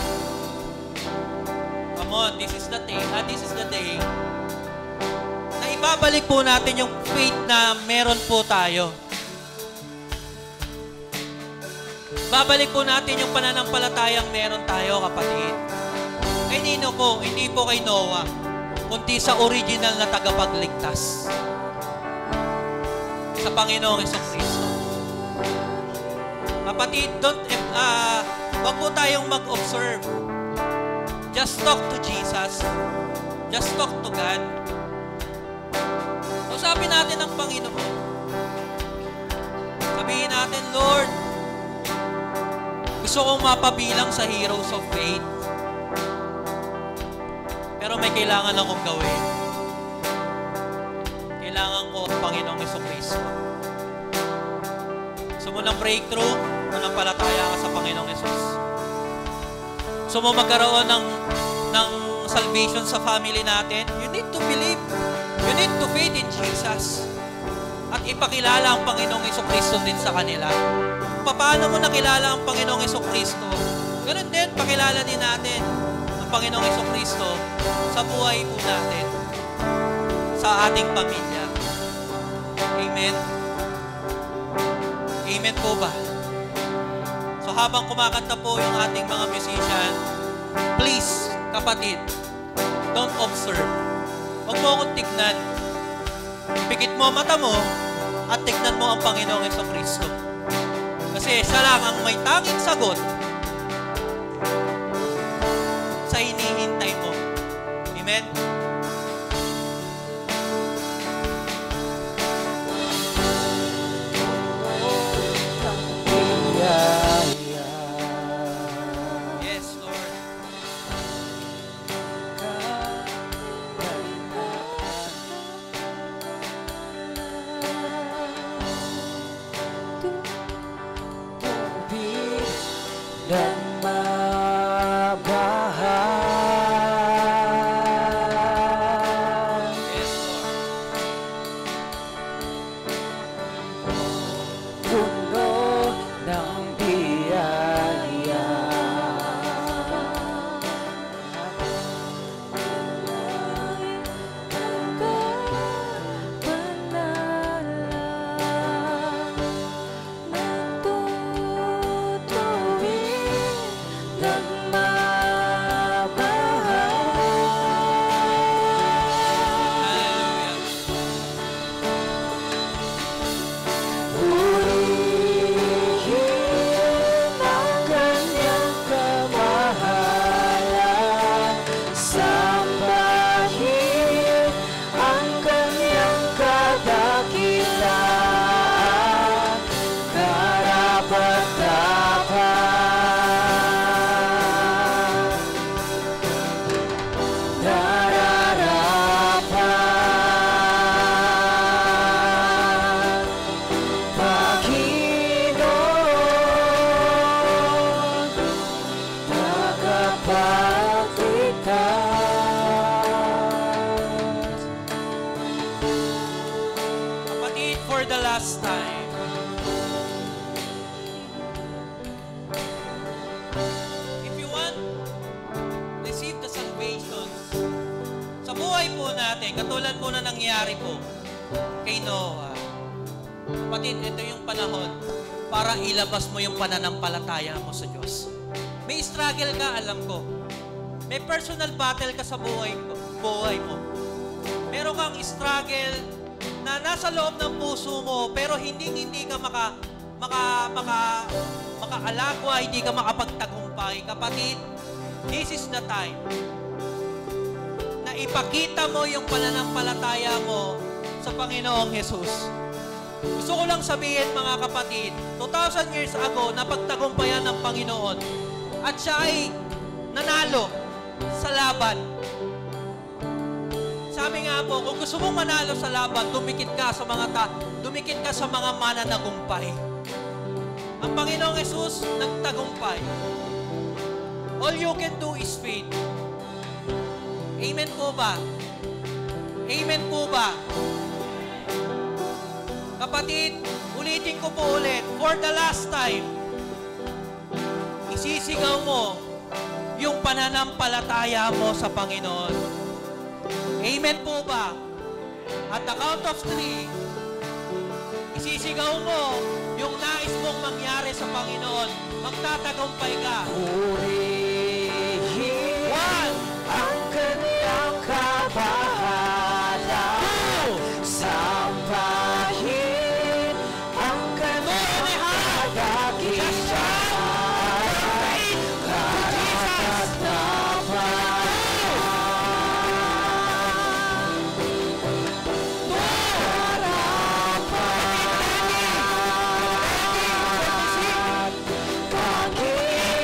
Come on, this is the day na ibabalik po natin yung faith na meron po tayo. Babalik po natin yung pananampalatayang meron tayo, kapatid. Kay Nino po, hindi po kay Noah, kundi sa original na tagapagligtas. Sa Panginoong Jesucristo. Kapatid, wag po tayong mag-observe. Just talk to Jesus. Just talk to God. Usapin natin ang Panginoon. Sabihin natin, Lord, gusto kong mapabilang sa heroes of faith. Pero may kailangan akong gawin. Kailangan ko ang Panginoong Jesucristo. Gusto mo ng breakthrough, manampalataya ka sa Panginoong Jesus. Gusto mo magkaroon ng salvation sa family natin, you need to believe. You need to faith in Jesus. At ipakilala ang Panginoong Jesucristo din sa kanila. Paano mo nakilala ang Panginoong Jesucristo? Ganun din, pakilala din natin ang Panginoong Jesucristo sa buhay po natin, sa ating pamilya. Amen? Amen po ba? So habang kumakanta po yung ating mga musician, please, kapatid, Don't observe. Huwag mo akong tignan. Pikit mo ang mata mo at tignan mo ang Panginoong Jesucristo. Kasi siya lang ang may tanging sagot sa hinihintay mo. Amen? Yes, Lord. Dan mabahal Yes, Lord. puno ng biyaya. Hallelujah. Purihin ang kanyang kamahalan, sambahin ang kanyang kadakilaan, karapat-dapat, nararapat. Panginoon, tagapagligtas. Kapatid, for the last time, if you want, receive the salvation sa buhay po natin, katulad po na nangyari po kay Noah. Kapatid, ito yung panahon para ilabas mo yung pananampalataya mo sa Diyos. May struggle ka, alam ko. May personal battle ka sa buhay mo. Meron kang struggle na nasa loob ng puso mo, pero hindi ka makaalagwa, hindi ka makapagtagumpay. Kapatid, this is the time na ipakita mo yung pananampalataya mo sa Panginoong Jesus. Gusto ko lang sabihin, mga kapatid, 2,000 years ago, napagtagumpayan ng Panginoon at siya ay nanalo sa laban. Sabi nga po, kung gusto mong manalo sa laban, dumikit ka sa mga mananagumpay. Ang Panginoong Jesus nagtagumpay. All you can do is faith. Amen po ba? Amen po ba? Kapatid, ulitin ko po ulit, for the last time, isisigaw mo yung pananampalataya mo sa Panginoon. Amen po ba? At the count of 3, isisigaw mo yung nais mong mangyari sa Panginoon. Magtatagumpay ka. Purihin 1, ang kanyang kabahalan, sambahin ang kanyang kadakilaan, karapat-dapat, nararapat. Panginoon,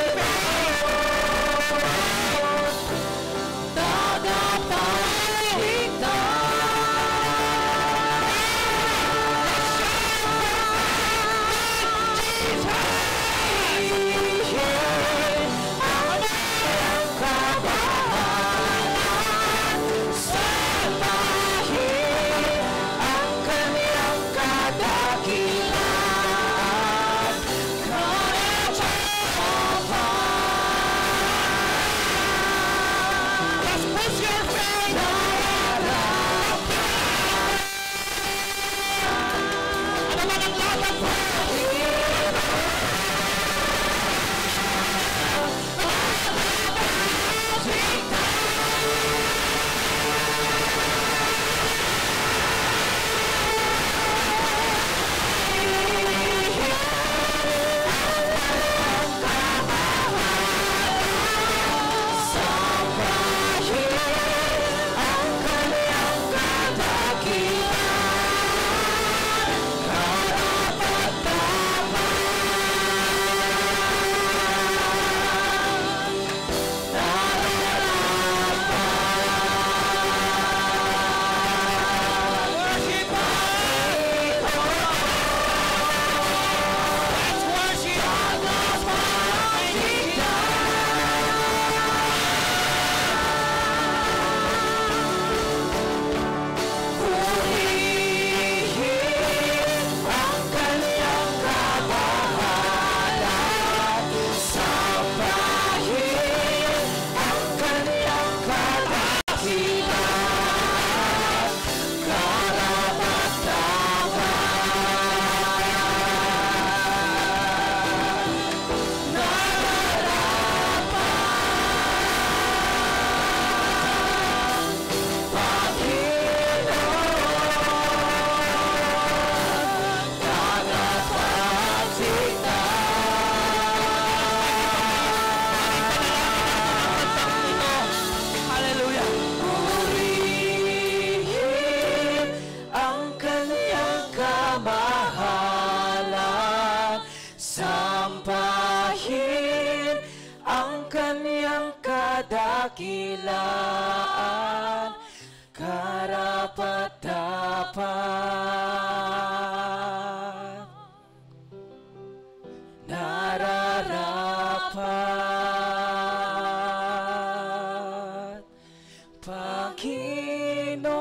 dakilaan, karapat-dapat, nararapat, Panginoon,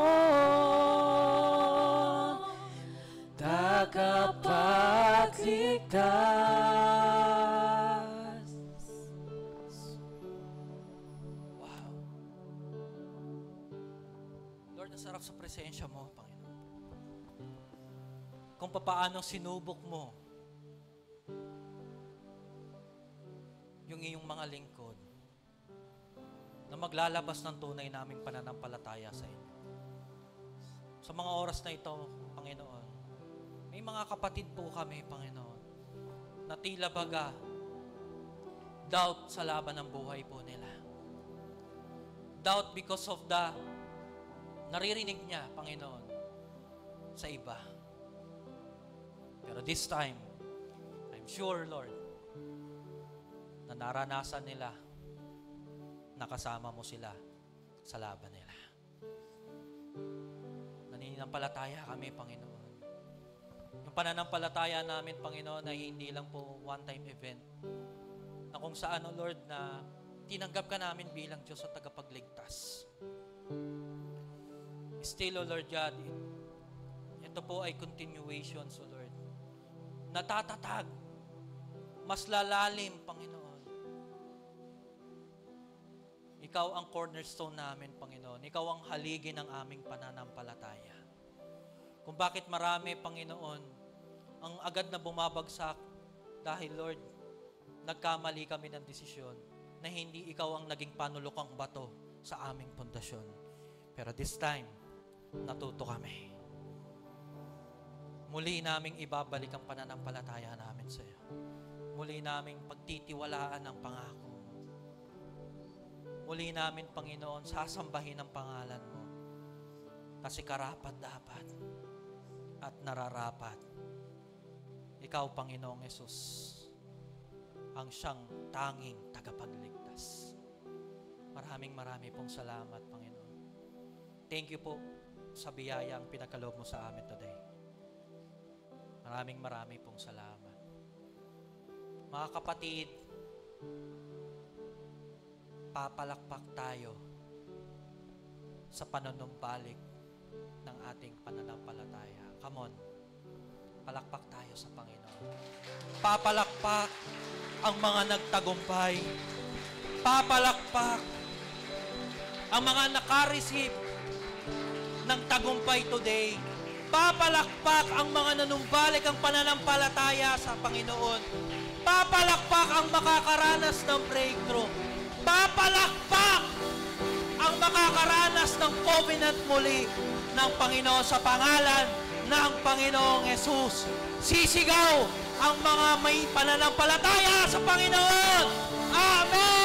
tagapagligtas. Wow. Lord, ang sarap sa presensya mo, Panginoon. Kung papaano sinubok mo yung iyong mga lingkod na maglalabas ng tunay naming pananampalataya sa inyo. Sa mga oras na ito, Panginoon, may mga kapatid po kami, Panginoon, na tila baga doubt sa laban ng buhay po nila. Doubt because of the naririnig niya, Panginoon, sa iba. Pero this time, I'm sure, Lord, na naranasan nila, nakasama mo sila sa laban nila. Nananampalataya kami, Panginoon. Yung pananampalataya namin, Panginoon, ay hindi lang po one-time event. Na kung saan, O Lord, na tinanggap ka namin bilang Diyos at tagapagligtas. Still, O Lord God, ito po ay continuations, O Lord. Natatatag, mas lalalim, Panginoon. Ikaw ang cornerstone namin, Panginoon. Ikaw ang haligi ng aming pananampalataya. Kung bakit marami, Panginoon, ang agad na bumabagsak dahil, Lord, nagkamali kami ng desisyon na hindi ikaw ang naging panulokang bato sa aming pundasyon. Pero this time, natuto kami. Muli naming ibabalik ang pananampalataya namin sa iyo. Muli naming pagtitiwalaan ang pangako. Muli namin, Panginoon, sasambahin ang pangalan mo. Kasi karapat dapat at nararapat. Ikaw, Panginoong Yesus, ang siyang tanging tagapagligtas. Maraming pong salamat, Panginoon. Thank you po sa biyayang pinagkaloob mo sa amin today. Maraming pong salamat. Mga kapatid, papalakpak tayo sa panunumbalik ng ating pananampalataya. Come on, palakpak tayo sa Panginoon. Papalakpak ang mga nagtagumpay. Papalakpak ang mga nakareceive ng tagumpay today. Papalakpak ang mga nanumbalik ang pananampalataya sa Panginoon. Papalakpak ang makakaranas ng breakthrough. Papalakpak ang makakaranas ng covenant muli ng Panginoon sa pangalan ng Panginoong Yesus. Sisigaw ang mga may pananampalataya sa Panginoon. Amen!